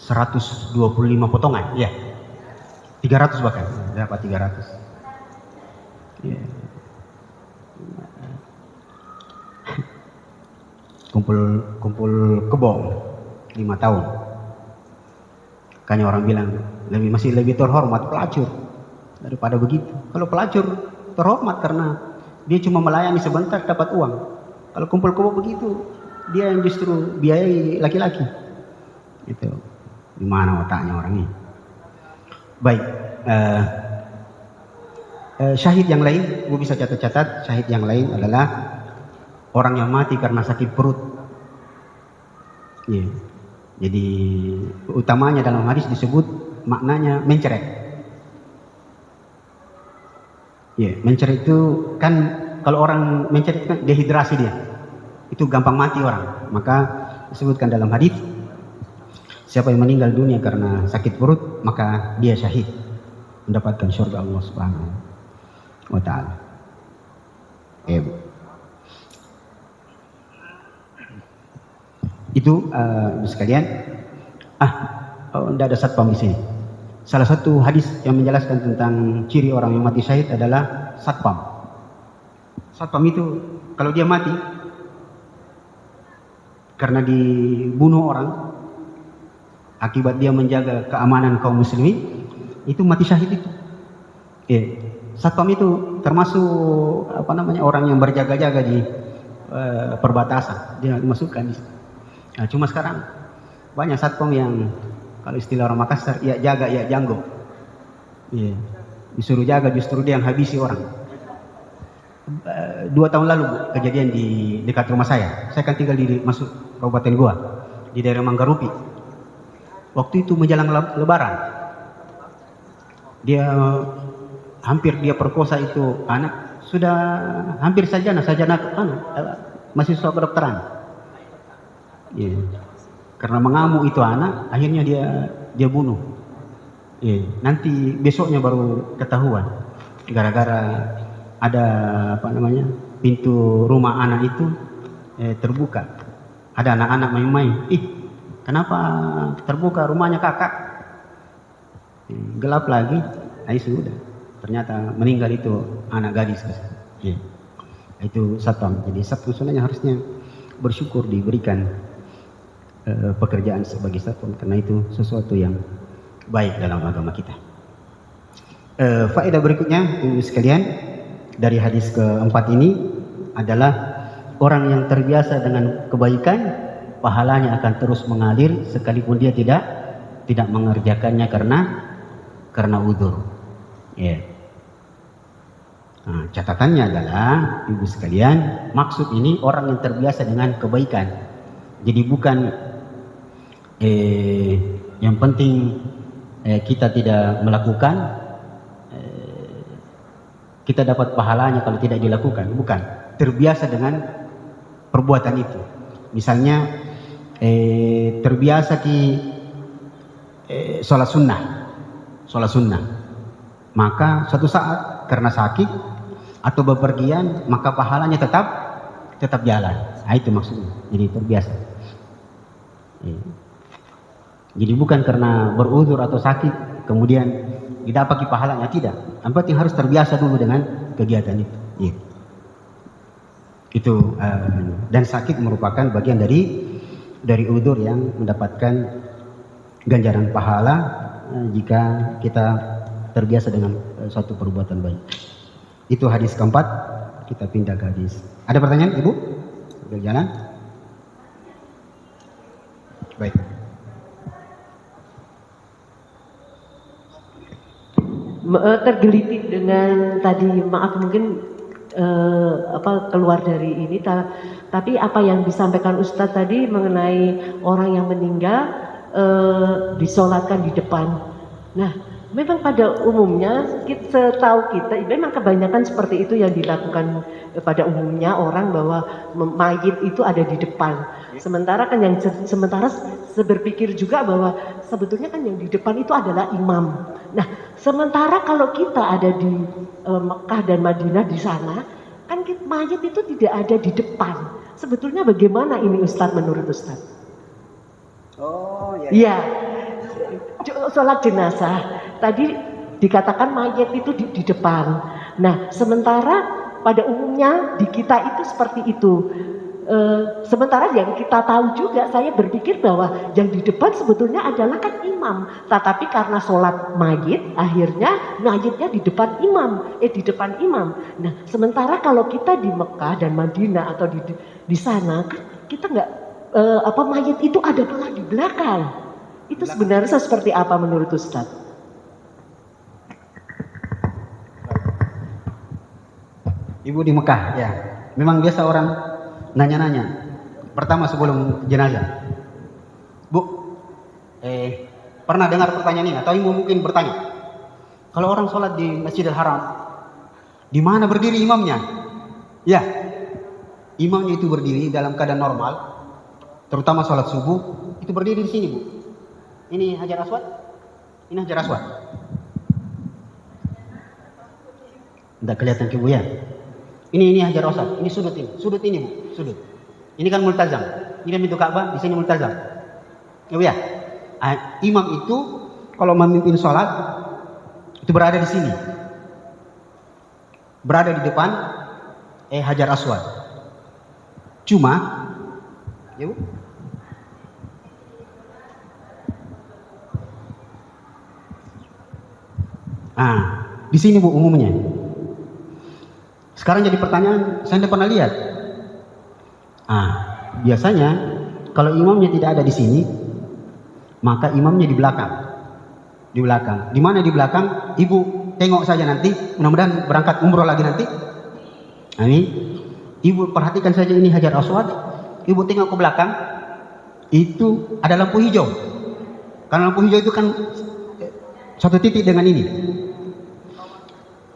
125 potongan, 300 bahkan, dapat 300. Kumpul kebong 5 tahun. Makanya orang bilang masih lebih terhormat pelacur daripada begitu. Kalau pelacur terhormat karena dia cuma melayani sebentar dapat uang. Kalau kumpul kebong begitu, dia yang justru biayai laki-laki. Itu gimana otaknya orang ini? Baik, syahid yang lain, gue bisa catat-catat. Syahid yang lain adalah orang yang mati karena sakit perut. Jadi utamanya dalam hadis disebut maknanya menceret. Menceret itu kan, kalau orang menceret kan dehidrasi dia, itu gampang mati orang. Maka disebutkan dalam hadis, siapa yang meninggal dunia karena sakit perut, maka dia syahid, mendapatkan surga Allah Subhanahu wa ta'ala. Itu sekalian. Tidak ada satpam di sini. Salah satu hadis yang menjelaskan tentang ciri orang yang mati syahid adalah satpam. Satpam itu kalau dia mati karena dibunuh orang, akibat dia menjaga keamanan kaum muslimin, itu mati syahid itu. Satpam itu termasuk orang yang berjaga-jaga di perbatasan, dia dimasukkan di situ. Nah, cuma sekarang banyak satpam yang kalau istilah orang Makassar, ya jaga ya janggo. Disuruh jaga, justru dia yang habisi orang. 2 tahun lalu, Bu, kejadian di dekat rumah saya. Saya kan tinggal di masuk Kabupaten Goa, di daerah Manggarupi. Waktu itu menjelang Lebaran, hampir dia perkosa itu anak, sudah hampir sarjana mahasiswa kedokteran. Karena mengamuk itu anak, akhirnya dia bunuh. Nanti besoknya baru ketahuan, gara-gara ada pintu rumah anak itu terbuka, ada anak-anak main-main. Kenapa terbuka rumahnya kakak? Gelap lagi, sudah ternyata meninggal itu anak gadis. Itu satpam. Jadi satpam sebenarnya harusnya bersyukur diberikan pekerjaan sebagai satpam, karena itu sesuatu yang baik dalam agama kita. Faedah berikutnya, ibu sekalian, dari hadis keempat ini adalah orang yang terbiasa dengan kebaikan, pahalanya akan terus mengalir sekalipun dia tidak mengerjakannya karena udzur. Nah, catatannya adalah, ibu sekalian, maksud ini orang yang terbiasa dengan kebaikan. Jadi bukan yang penting kita tidak melakukan, kita dapat pahalanya kalau tidak dilakukan. Bukan, terbiasa dengan perbuatan itu. Misalnya terbiasa sholat sunnah, maka suatu saat karena sakit atau bepergian, maka pahalanya tetap jalan. Nah, itu maksudnya. Jadi terbiasa. Jadi bukan karena beruzur atau sakit kemudian didapati pahalanya, tidak. Yang penting harus terbiasa dulu dengan kegiatan itu. Itu dan sakit merupakan bagian dari uzur yang mendapatkan ganjaran pahala jika kita terbiasa dengan suatu perbuatan baik. Itu hadis keempat. Kita pindah ke hadis. Ada pertanyaan, Ibu? Berjalan. Baik. Tergelitik dengan tadi, maaf mungkin keluar dari ini, tapi apa yang disampaikan Ustadz tadi mengenai orang yang meninggal disolatkan di depan Nah, memang pada umumnya setahu kita memang kebanyakan seperti itu yang dilakukan pada umumnya orang, bahwa mayit itu ada di depan. Sementara kan yang berpikir juga bahwa sebetulnya kan yang di depan itu adalah imam. Nah, sementara kalau kita ada di Mekah dan Madinah di sana, kan mayit itu tidak ada di depan. Sebetulnya bagaimana ini Ustadz, menurut Ustadz? Oh ya. Iya. Sholat jenazah tadi dikatakan mayat itu di depan. Nah, sementara pada umumnya di kita itu seperti itu. Sementara yang kita tahu juga, saya berpikir bahwa yang di depan sebetulnya adalah kan imam. Tetapi karena sholat mayit, akhirnya mayitnya di depan imam. Di depan imam. Nah, sementara kalau kita di Mekah dan Madinah atau di sana, kan kita nggak mayit itu ada malah di belakang. Itu sebenarnya seperti apa menurut Ustadz? Ibu di Mekah, ya. Memang biasa orang nanya-nanya. Pertama sebelum jenazah. Bu, pernah dengar pertanyaan ini? Atau ibu mungkin bertanya, kalau orang sholat di Masjidil Haram, di mana berdiri imamnya? Ya, imamnya itu berdiri dalam keadaan normal, terutama sholat subuh, itu berdiri di sini, Bu. Ini Hajar Aswad. Ini Hajar Aswad. Tidak kelihatan ke Bu ya. Ini Hajar Aswad. Ini sudut ini. Sudut ini, Bu. Sudut. Ini kan multazam. Ini pintu Ka'bah, di sini multazam. Ya Bu ya. Imam itu kalau memimpin sholat itu berada di sini. Berada di depan Hajar Aswad. Cuma ya Bu. Di sini Bu umumnya. Sekarang jadi pertanyaan, saya tidak pernah lihat. Biasanya kalau imamnya tidak ada di sini, maka imamnya di belakang. Di belakang. Di mana di belakang? Ibu tengok saja nanti. Mudah-mudahan berangkat umroh lagi nanti. Ini Ibu perhatikan saja, ini Hajar Aswad. Ibu tengok ke belakang. Itu ada lampu hijau. Karena lampu hijau itu kan satu titik dengan ini.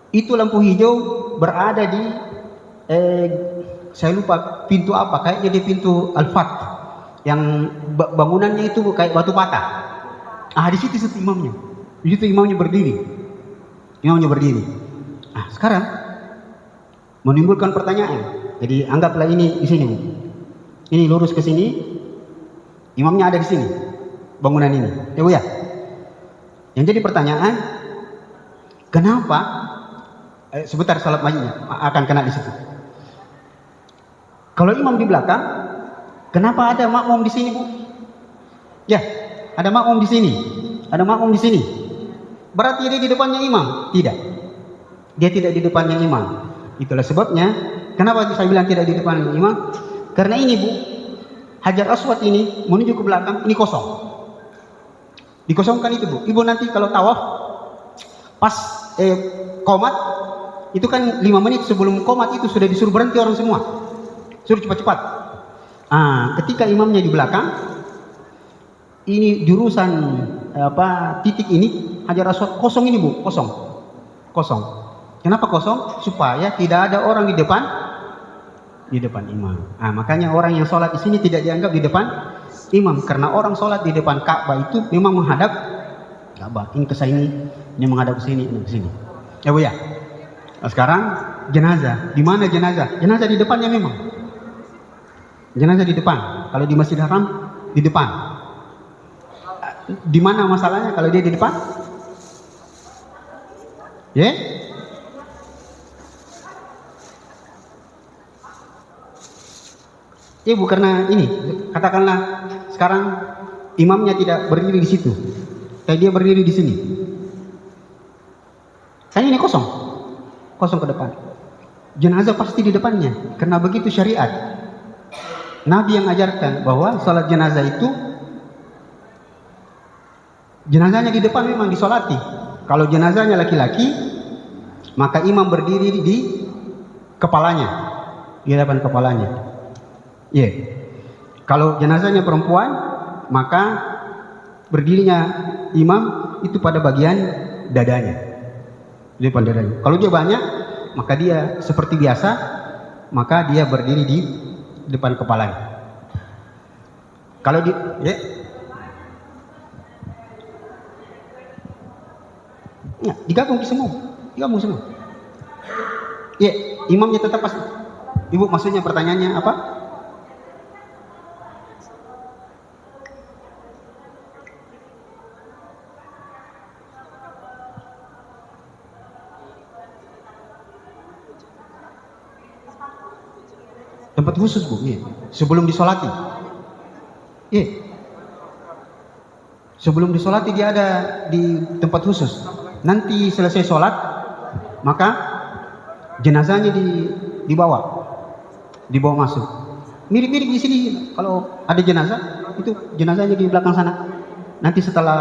Itu lampu hijau berada di saya lupa pintu apa, kayaknya di pintu Al-Fat yang bangunannya itu kayak batu bata. Di situ imamnya. Di situ imamnya berdiri. Imamnya berdiri. Sekarang menimbulkan pertanyaan. Jadi anggaplah ini di sini, Bu. Ini lurus ke sini. Imamnya ada di sini. Bangunan ini. Ya Bu ya. Yang jadi pertanyaan, kenapa sebentar salat mayitnya akan kena di situ. Kalau imam di belakang, kenapa ada makmum di sini, Bu? Ya, ada makmum di sini. Ada makmum di sini. Berarti dia di depannya imam? Tidak. Dia tidak di depannya imam. Itulah sebabnya kenapa saya bilang tidak di depannya imam? Karena ini, Bu, Hajar Aswad ini menuju ke belakang, ini kosong. Dikosongkan itu, Bu. Ibu nanti kalau tawaf pas qomat itu kan 5 menit sebelum qomat itu sudah disuruh berhenti orang semua, suruh cepat-cepat. Ketika imamnya di belakang, ini jurusan titik ini Hajar Aswad kosong ini, Bu, kosong. Kenapa kosong? Supaya tidak ada orang di depan imam. Makanya orang yang sholat di sini tidak dianggap di depan imam, karena orang sholat di depan Ka'bah itu memang menghadap Ka'bah. Ini ke sini, ini menghadap ke sini, ini ke sini. Ya Bu ya. Sekarang jenazah. Di mana jenazah? Jenazah di depannya memang. Jenazah di depan. Kalau di Masjidil Haram di depan. Di mana masalahnya kalau dia di depan? Ya? Ya Bu, karena ini katakanlah sekarang imamnya tidak berdiri di situ. Kayak dia berdiri di sini. Saya ini kosong ke depan. Jenazah pasti di depannya, karena begitu syariat. Nabi yang ajarkan bahwa sholat jenazah itu jenazahnya di depan memang disolati. Kalau jenazahnya laki-laki, maka imam berdiri di kepalanya, di depan kepalanya. Kalau jenazahnya perempuan, maka berdirinya imam itu pada bagian dadanya. Di depan dadanya. Kalau dia banyak, maka dia seperti biasa, maka dia berdiri di depan kepalanya. Kalau di ya, digabung semua. Ya, imamnya tetap pas. Ibu maksudnya pertanyaannya apa? Tempat khusus Bu, iya. Sebelum disolati. Iya. Sebelum disolati dia ada di tempat khusus. Nanti selesai sholat, maka jenazahnya dibawa masuk. Mirip-mirip di sini. Kalau ada jenazah, itu jenazahnya di belakang sana. Nanti setelah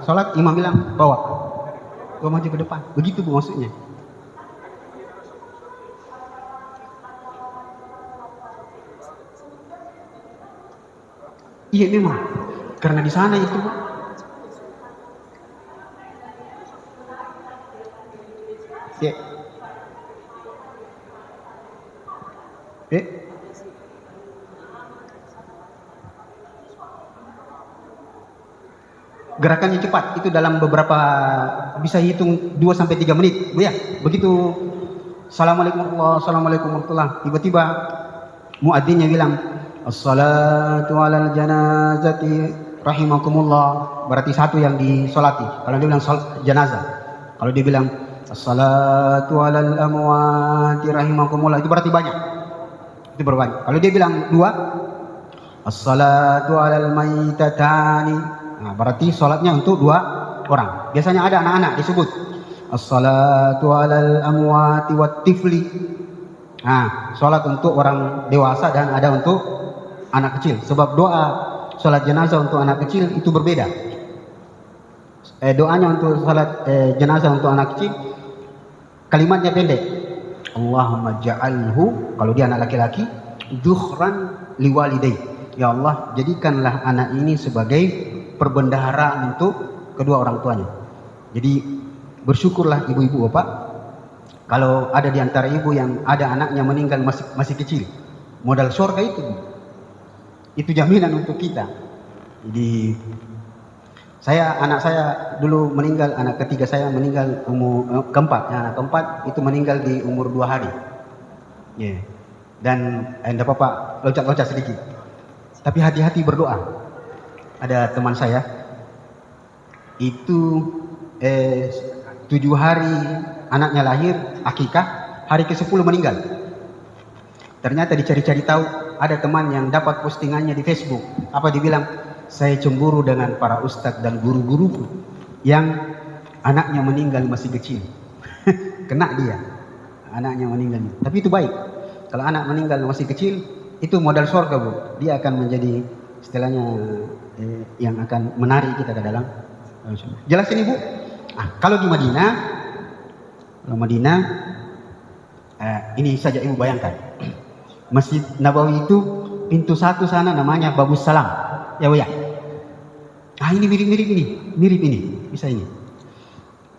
sholat, imam bilang bawa maju ke depan. Begitu Bu maksudnya. Iya memang, karena di sana itu ya. Gerakannya cepat, itu dalam beberapa, bisa hitung 2-3 menit, Bu ya. Begitu Assalamualaikum warahmatullahi, tiba-tiba muadzinnya bilang as-salatu alal janazati rahimakumullah, berarti satu yang disolati. Kalau dia bilang jenazah, kalau dia bilang as-salatu alal amwati rahimakumullah, itu berarti banyak, itu berbanyak. Kalau dia bilang dua, as-salatu alal maitatani, nah, berarti sholatnya untuk 2 orang. Biasanya ada anak-anak disebut as-salatu alal amwati wat tifli. Nah, sholat untuk orang dewasa dan ada untuk anak kecil. Sebab doa sholat jenazah untuk anak kecil itu berbeda. Doanya untuk sholat jenazah untuk anak kecil, kalimatnya pendek. Allahumma ja'alhu, kalau dia anak laki-laki, dhukhran liwalidai. Ya Allah, jadikanlah anak ini sebagai perbendaharaan untuk kedua orang tuanya. Jadi bersyukurlah ibu-ibu bapak kalau ada di antara ibu yang ada anaknya meninggal masih kecil. Modal surga itu jaminan untuk kita. Jadi anak saya dulu meninggal, anak ketiga saya meninggal umur keempat. Anak keempat itu meninggal di umur 2 hari. Yeah. Dan enggak apa-apa, loncat-loncat sedikit. Tapi hati-hati berdoa. Ada teman saya itu 7 hari anaknya lahir, akikah, hari ke-10 meninggal. Ternyata dicari-cari tahu, ada teman yang dapat postingannya di Facebook. Apa dibilang? Saya cemburu dengan para ustadz dan guru-guruku yang anaknya meninggal masih kecil. Kena dia, anaknya meninggal. Tapi itu baik. Kalau anak meninggal masih kecil, itu modal surga Bu. Dia akan menjadi istilahnya yang akan menarik kita ke dalam. Jelas ini Bu? Kalau di Madinah, ini saja ibu bayangkan. Masjid Nabawi itu pintu 1 sana namanya Babus Salam. Ya Bu ya. Ini mirip ini, bisa ini.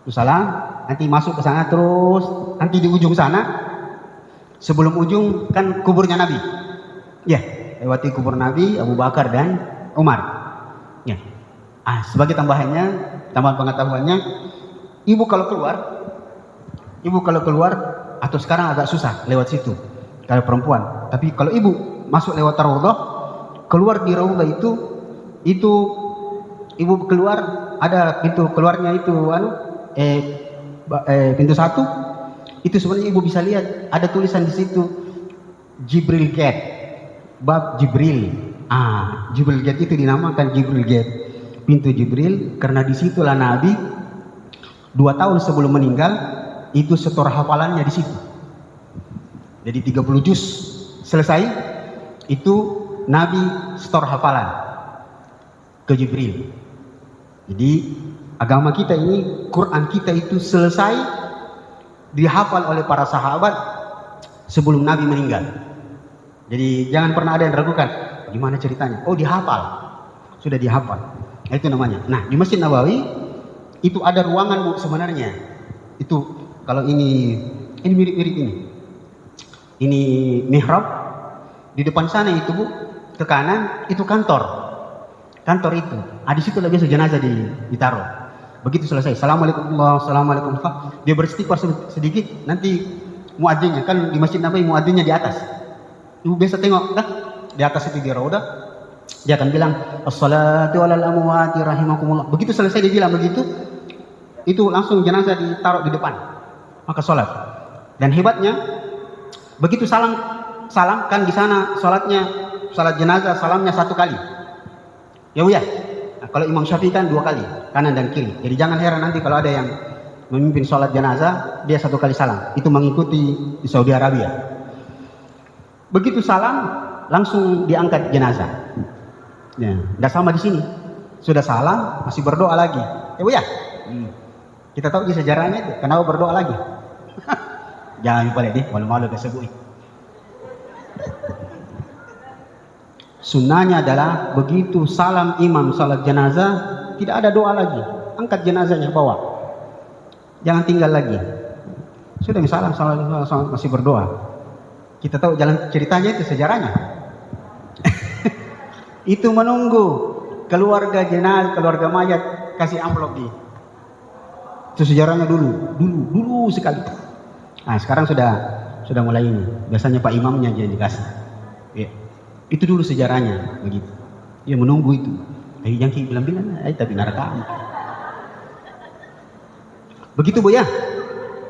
Babus Salam, nanti masuk ke sana terus, nanti di ujung sana, sebelum ujung kan kuburnya Nabi. Ya, lewati kubur Nabi, Abu Bakar dan Umar. Ya. Sebagai tambahan pengetahuannya, ibu kalau keluar atau sekarang agak susah lewat situ kalau perempuan. Tapi kalau ibu masuk lewat Raudhah, keluar di Raudhah itu ibu keluar, ada pintu keluarnya itu pintu 1 itu sebenarnya ibu bisa lihat ada tulisan di situ Jibril Gate, bab Jibril. Jibril Gate itu dinamakan Jibril Gate, pintu Jibril, karena disitulah Nabi 2 tahun sebelum meninggal itu setor hafalannya di situ. Jadi 30 juz selesai, itu Nabi setor hafalan ke Jibril. Jadi agama kita ini, Quran kita itu selesai dihafal oleh para sahabat sebelum Nabi meninggal. Jadi jangan pernah ada yang ragukan, gimana ceritanya? Dihafal, sudah dihafal. Itu namanya. Nah, di Masjid Nabawi Itu ada ruangan Bu sebenarnya. Itu kalau ini mirip-mirip ini. Ini mihrab, di depan sana itu Bu, ke kanan itu kantor. Kantor itu. Di situ lah biasa jenazah ditaruh. Begitu selesai, assalamualaikum Allah, assalamualaikum Allah, dia beristighfar sedikit, nanti muadzinnya kan di Masjid Nabawi muadzinnya di atas. Ibu biasa tengok kan di atas itu di raudah, dia akan bilang assalatu alal amwati rahimakumullah. Begitu selesai dia bilang begitu, itu langsung jenazah ditaruh di depan, maka sholat. Dan hebatnya begitu salam kan di sana salat jenazah salamnya 1 kali. Ya Bu ya. Nah, kalau Imam Syafi'i kan 2 kali, kanan dan kiri. Jadi jangan heran nanti kalau ada yang memimpin sholat jenazah, dia 1 kali salam. Itu mengikuti di Saudi Arabia. Begitu salam, langsung diangkat jenazah. Ya, nggak sama di sini. Sudah salam, masih berdoa lagi. Ya Bu ya. Kita tahu di sejarahnya itu, kenapa berdoa lagi? Jangan lupa deh, malu-malu kesebut. Sunnahnya adalah begitu salam imam salat jenazah, tidak ada doa lagi, angkat jenazahnya bawa, jangan tinggal lagi. Sudah salam masih berdoa. Kita tahu jalan ceritanya itu sejarahnya. Itu menunggu keluarga jenazah, keluarga mayat kasih amplop di. Itu sejarahnya dulu sekali. Nah sekarang sudah mulai ini. Biasanya Pak Imamnya aja yang dikasih. Ya. Itu dulu sejarahnya begitu. Ya menunggu itu. Yang bilang tapi neraka. Begitu Bu ya.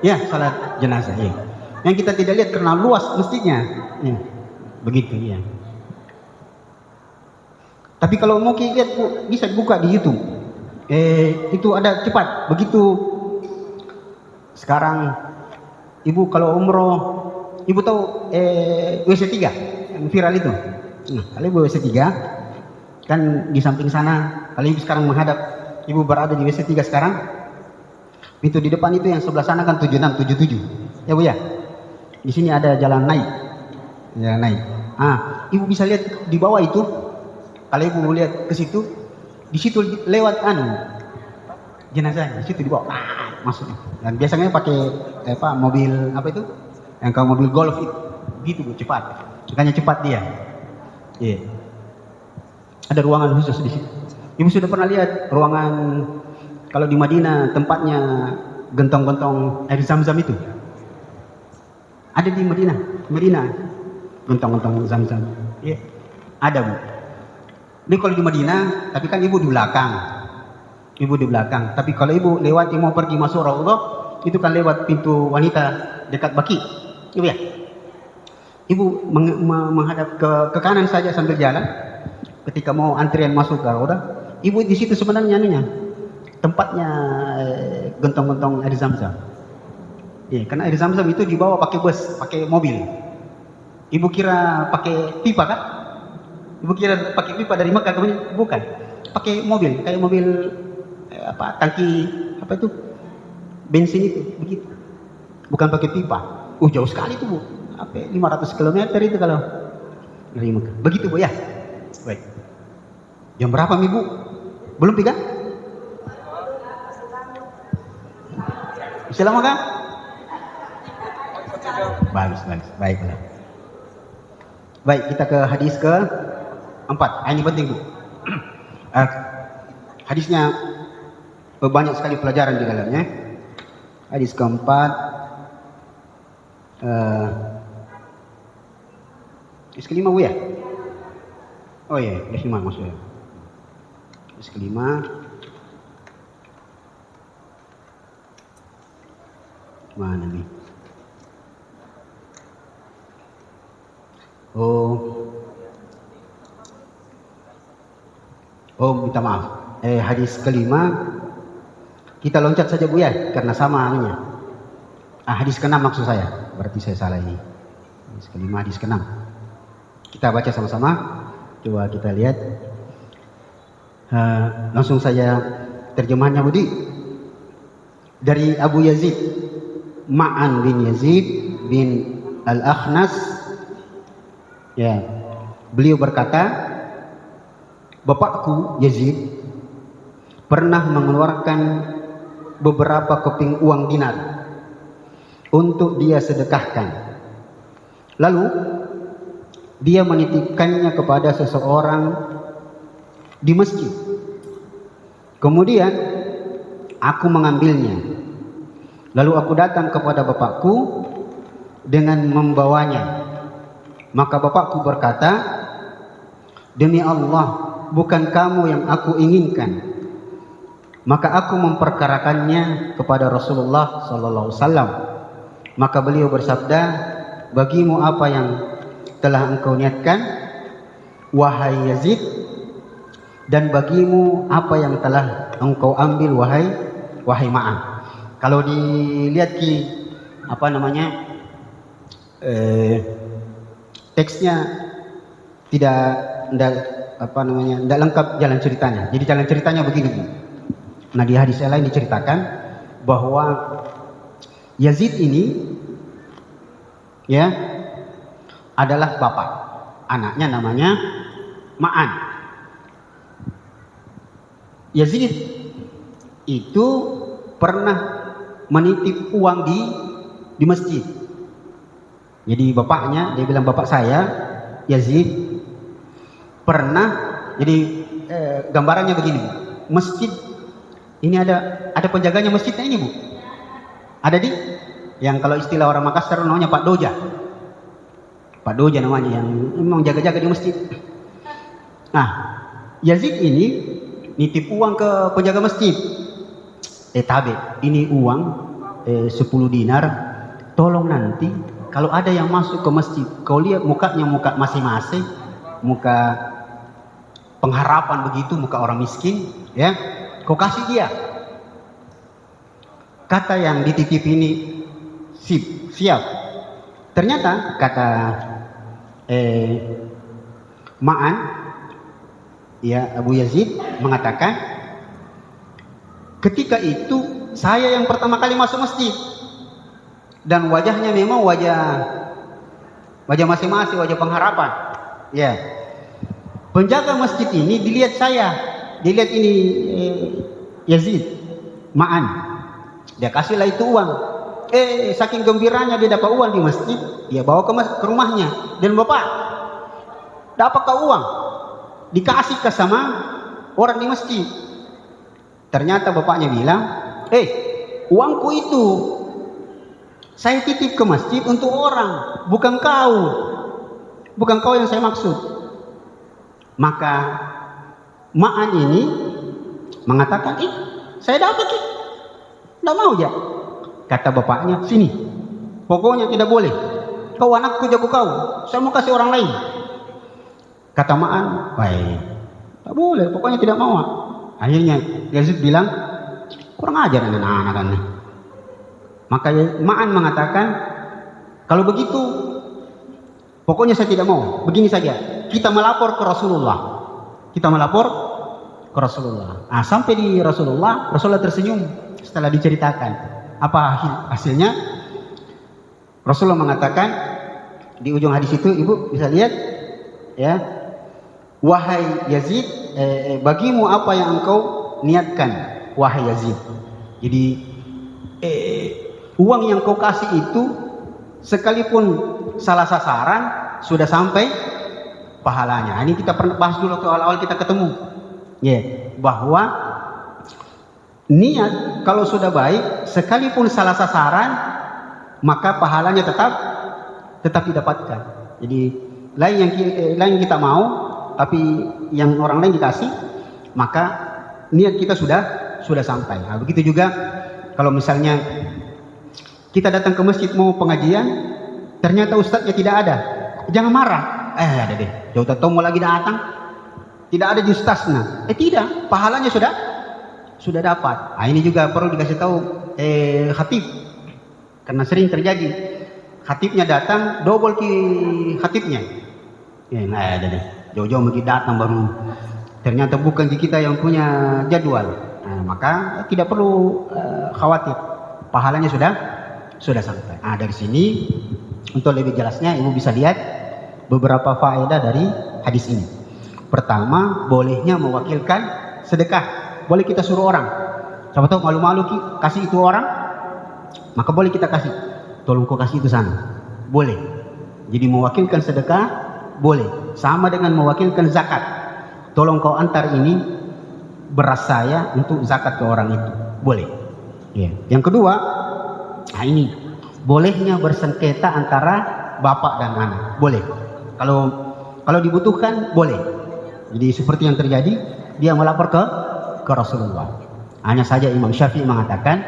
Ya salat jenazah ya. Yang kita tidak lihat karena luas mestinya. Ya. Begitu ya. Tapi kalau mau lihat Bu, bisa buka di YouTube. Itu ada cepat. Begitu sekarang Ibu kalau umroh, Ibu tahu WC3 yang viral itu. Nah, kalau Ibu WC3 kan di samping sana, kalau Ibu sekarang menghadap, Ibu berada di WC3 sekarang, pintu di depan itu yang sebelah sana kan 76, 77. Ya Bu ya. Di sini ada jalan naik. Jalan naik. Ibu bisa lihat di bawah itu. Kalau Ibu lihat ke situ, di situ lewat jenazah, di situ di bawah. Masuk. Dan biasanya pakai mobil apa itu? Yang kalau mobil golf itu. Gitu Bu, cepat. Makanya cepat dia. Iya. Ada ruangan khusus di situ. Ibu sudah pernah lihat ruangan kalau di Madinah tempatnya gentong-gentong air zam-zam itu? Ada di Madinah. Gentong-gentong zam-zam. Iya. Ada Bu. Ini kalau di Madinah, tapi kan Ibu di belakang. Tapi kalau Ibu lewat mau pergi masuk Raudhah, itu kan lewat pintu wanita dekat Baki. Ibu ya. Ibu menghadap ke kanan saja sambil jalan. Ketika mau antrian masuk ke Raudhah, Ibu di situ sebenarnya tempatnya gentong-gentong air zam-zam. Ya, karena air zam-zam itu dibawa pakai bus, pakai mobil. Ibu kira pakai pipa kan? Ibu kira pakai pipa dari Mekah kemudian bukan. Pakai mobil, kayak mobil tangki apa itu? Bensin itu, begitu. Bukan pakai pipa. Jauh sekali itu Bu. 500 km itu kalau dari Mekah. Begitu Bu ya. Baik. Jam berapa Ibu? Belum pegang? Bisa lama kan? Bagus. Baiklah. Baik, kita ke hadis ke-4. Ini penting Bu. Hadisnya banyak sekali pelajaran di dalamnya. Hadis ke-4. Hadis ke-5 Bu ya? Oh iya, hadis ke-5 maksudnya. Hadis ke-5. Mana nih? Minta maaf. Hadis ke-5 kita loncat saja Bu ya, karena sama anunya. Hadis ke-6 maksud saya. Berarti saya salah ini. Hadis ke-5, hadis ke-6. Kita baca sama-sama. Coba kita lihat. Langsung saya terjemahannya Budi. Dari Abu Yazid, Ma'an bin Yazid bin Al-Akhnas. Ya. Beliau berkata, bapakku Yazid pernah mengeluarkan beberapa keping uang dinar untuk dia sedekahkan. Lalu dia menitipkannya kepada seseorang di masjid. Kemudian aku mengambilnya. Lalu aku datang kepada bapakku dengan membawanya. Maka bapakku berkata, "Demi Allah, bukan kamu yang aku inginkan." Maka aku memperkarakannya kepada Rasulullah sallallahu alaihi wasallam. Maka beliau bersabda, "Bagimu apa yang telah engkau niatkan, wahai Yazid, dan bagimu apa yang telah engkau ambil, wahai Ma'an." Kalau dilihat teksnya tidak lengkap jalan ceritanya. Jadi jalan ceritanya begini. Nah, di hadis yang lain diceritakan bahwa Yazid ini ya adalah bapak, anaknya namanya Ma'an. Yazid itu pernah menitip uang di masjid. Jadi bapaknya, dia bilang, "Bapak saya Yazid pernah," jadi gambarannya begini, masjid ini ada penjaganya masjidnya ini, Bu. Ada yang kalau istilah orang Makassar namanya Pak Doja. Pak Doja namanya, yang memang jaga-jaga di masjid. Nah, Yazid ini nitip uang ke penjaga masjid. Tabe, ini uang 10 dinar, tolong nanti kalau ada yang masuk ke masjid, kau lihat mukanya muka masing-masing, muka pengharapan begitu, muka orang miskin, ya, kau kasih dia. Kata yang dititip ini, siap. Ternyata kata Ma'an, ya, Abu Yazid mengatakan, ketika itu saya yang pertama kali masuk masjid, dan wajahnya memang wajah masing-masing, wajah pengharapan. Ya, penjaga masjid ini dilihat saya, dilihat ini Yazid Ma'an, dia kasihlah itu uang. Saking gembiranya dia dapat uang di masjid, dia bawa ke rumahnya, dan bapak dapat ke uang, dikasih ke sama orang di masjid. Ternyata bapaknya bilang, uangku itu saya titip ke masjid untuk orang, bukan kau yang saya maksud. Maka Ma'an ini mengatakan, saya dapat, tidak mau ya. Kata bapaknya, "Sini, pokoknya tidak boleh, kau anakku, jago kau, saya mau kasih orang lain." Kata Ma'an, "Baik, tidak boleh, pokoknya tidak mau." Akhirnya Yazid bilang, "Kurang ajar anak-anak ini." Maka Ma'an mengatakan, "Kalau begitu pokoknya saya tidak mau, begini saja, kita melapor ke Rasulullah." Nah, sampai di Rasulullah tersenyum setelah diceritakan. Apa hasilnya? Rasulullah mengatakan di ujung hadis itu, Ibu bisa lihat ya, "Wahai Yazid, bagimu apa yang engkau niatkan, wahai Yazid." Jadi uang yang kau kasih itu sekalipun salah sasaran sudah sampai pahalanya. Ini kita pernah bahas dulu ke awal-awal kita ketemu, ya, bahwa niat kalau sudah baik, sekalipun salah sasaran, maka pahalanya tetap didapatkan. Jadi lain yang kita mau, tapi yang orang lain dikasih, maka niat kita sudah sampai. Nah, begitu juga kalau misalnya kita datang ke masjid mau pengajian, ternyata ustadznya tidak ada, jangan marah. Ada deh, jauh tahu mau lagi datang, tidak ada di ustadznya. Tidak, pahalanya sudah dapat. Nah, ini juga perlu dikasih tahu khatib, karena sering terjadi khatibnya datang double ki khatibnya. Nah, ada deh, jauh-jauh mungkin datang baru ternyata bukan kita yang punya jadwal. Nah, maka tidak perlu khawatir, pahalanya sudah sampai. Nah, dari sini untuk lebih jelasnya Ibu bisa lihat beberapa faedah dari hadis ini. Pertama, bolehnya mewakilkan sedekah. Boleh kita suruh orang, Siapa tahu malu-malu kasih itu orang, maka boleh kita kasih. Tolong kau kasih itu sana, boleh. Jadi mewakilkan sedekah boleh, sama dengan mewakilkan zakat. Tolong kau antar ini beras saya untuk zakat ke orang itu, boleh. Ya. Yang kedua, nah ini bolehnya bersengketa antara bapak dan anak, boleh. Kalau dibutuhkan boleh. Jadi seperti yang terjadi, dia melapor ke Rasulullah. Hanya saja Imam Syafi'i mengatakan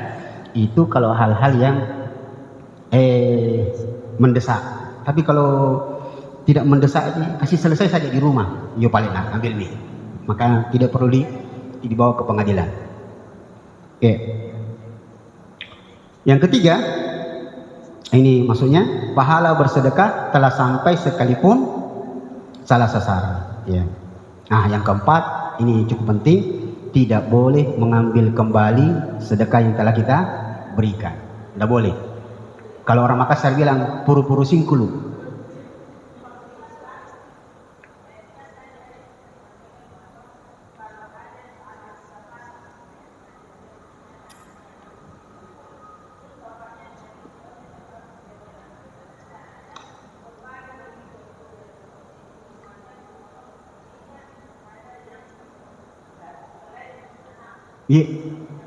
itu kalau hal-hal yang mendesak. Tapi kalau tidak mendesak, kasih selesai saja di rumah. Yo paling nak ambil nih. Maka tidak perlu dibawa ke pengadilan. Oke. Yang ketiga, ini maksudnya pahala bersedekah telah sampai sekalipun salah sasaran. Ya. Nah, yang keempat, ini cukup penting, tidak boleh mengambil kembali sedekah yang telah kita berikan. Tidak boleh. Kalau orang Makassar bilang puru-puru singkulu. Iya,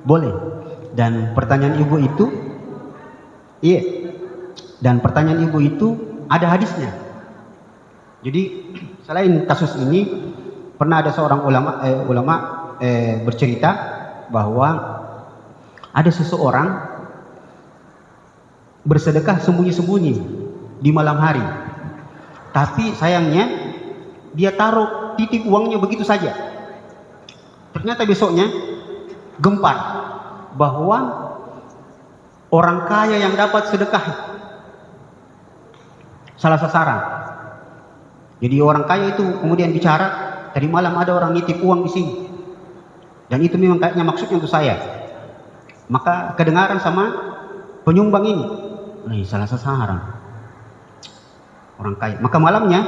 boleh. Dan pertanyaan ibu itu, iya. Dan pertanyaan ibu itu ada hadisnya. Jadi selain kasus ini, pernah ada seorang ulama bercerita bahwa ada seseorang bersedekah sembunyi-sembunyi di malam hari. Tapi sayangnya dia taruh titip uangnya begitu saja. Ternyata besoknya gempar bahwa orang kaya yang dapat sedekah salah sasaran. Jadi orang kaya itu kemudian bicara, tadi malam ada orang nitip uang di sini, dan itu memang kayaknya maksudnya untuk saya. Maka kedengaran sama penyumbang ini, salah sasaran orang kaya. Maka malamnya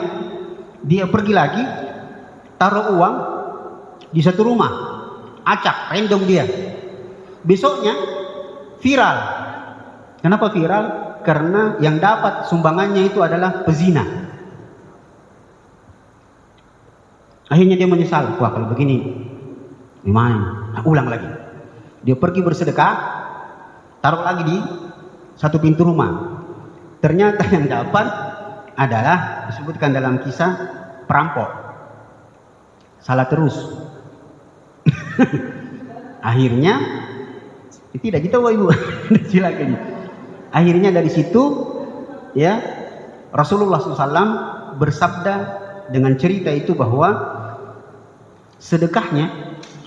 dia pergi lagi, taruh uang di satu rumah, acak, random dia. Besoknya viral. Kenapa viral? Karena yang dapat sumbangannya itu adalah pezina. Akhirnya dia menyesal. Wah, kalau begini gimana? Nah, ulang lagi. Dia pergi bersedekah, taruh lagi di satu pintu rumah. Ternyata yang dapat adalah disebutkan dalam kisah perampok. Salah terus. Akhirnya tidak kita ibu. Silakan. Akhirnya dari situ ya Rasulullah SAW bersabda dengan cerita itu bahwa sedekahnya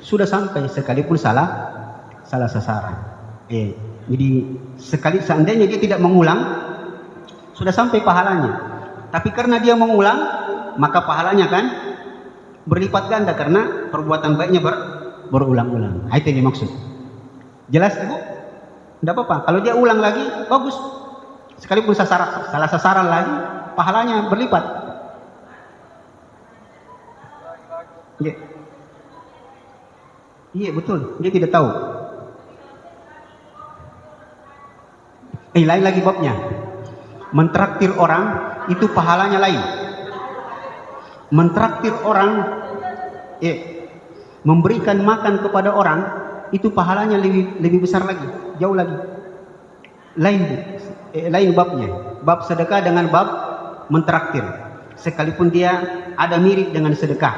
sudah sampai sekalipun salah sasaran. Jadi seandainya dia tidak mengulang, sudah sampai pahalanya. Tapi karena dia mengulang, maka pahalanya kan berlipat ganda karena perbuatan baiknya berulang-ulang. Itu yang dimaksud. Jelas ibu? Tidak apa-apa. Kalau dia ulang lagi, bagus. Sekalipun salah sasaran lagi, pahalanya berlipat. Iya. Iya betul. Dia tidak tahu. Lain lagi babnya. Mentraktir orang itu pahalanya lain. Mentraktir orang, memberikan makan kepada orang itu pahalanya lebih besar lagi, jauh lagi. Lain babnya. Bab sedekah dengan bab mentraktir. Sekalipun dia ada mirip dengan sedekah.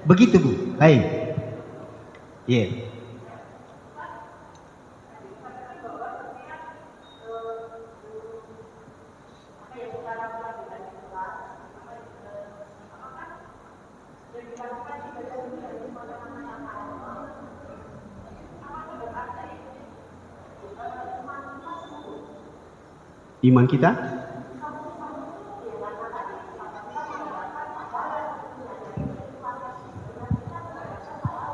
Begitu Bu, lain. Iman kita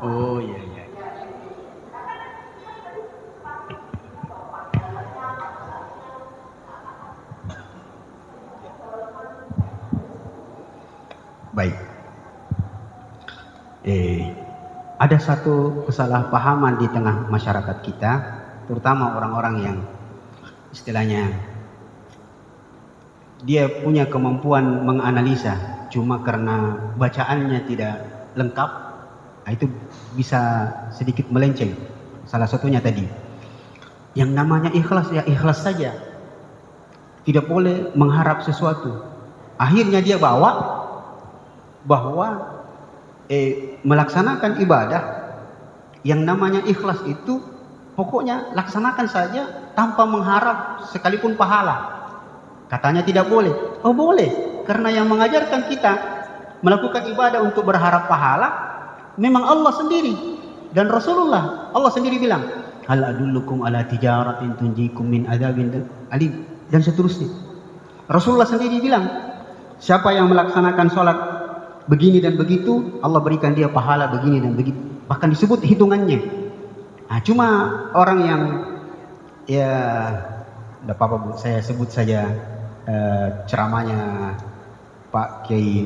iya. Baik. ada satu kesalahpahaman di tengah masyarakat kita, terutama orang-orang yang istilahnya dia punya kemampuan menganalisa, cuma karena bacaannya tidak lengkap, nah itu bisa sedikit melenceng. Salah satunya tadi, yang namanya ikhlas ya ikhlas saja, tidak boleh mengharap sesuatu. Akhirnya dia bawa bahwa melaksanakan ibadah yang namanya ikhlas itu pokoknya laksanakan saja tanpa mengharap sekalipun pahala. Katanya tidak boleh. Oh boleh, karena yang mengajarkan kita melakukan ibadah untuk berharap pahala memang Allah sendiri dan Rasulullah. Allah sendiri bilang, hal adullukum ala tijaratin tunjikum min adzabin alim, dan seterusnya. Rasulullah sendiri bilang, siapa yang melaksanakan sholat begini dan begitu, Allah berikan dia pahala begini dan begitu. Bahkan disebut hitungannya. Nah, cuma orang yang ya tidak apa-apa Bu, saya sebut saja ceramahnya Pak Kiai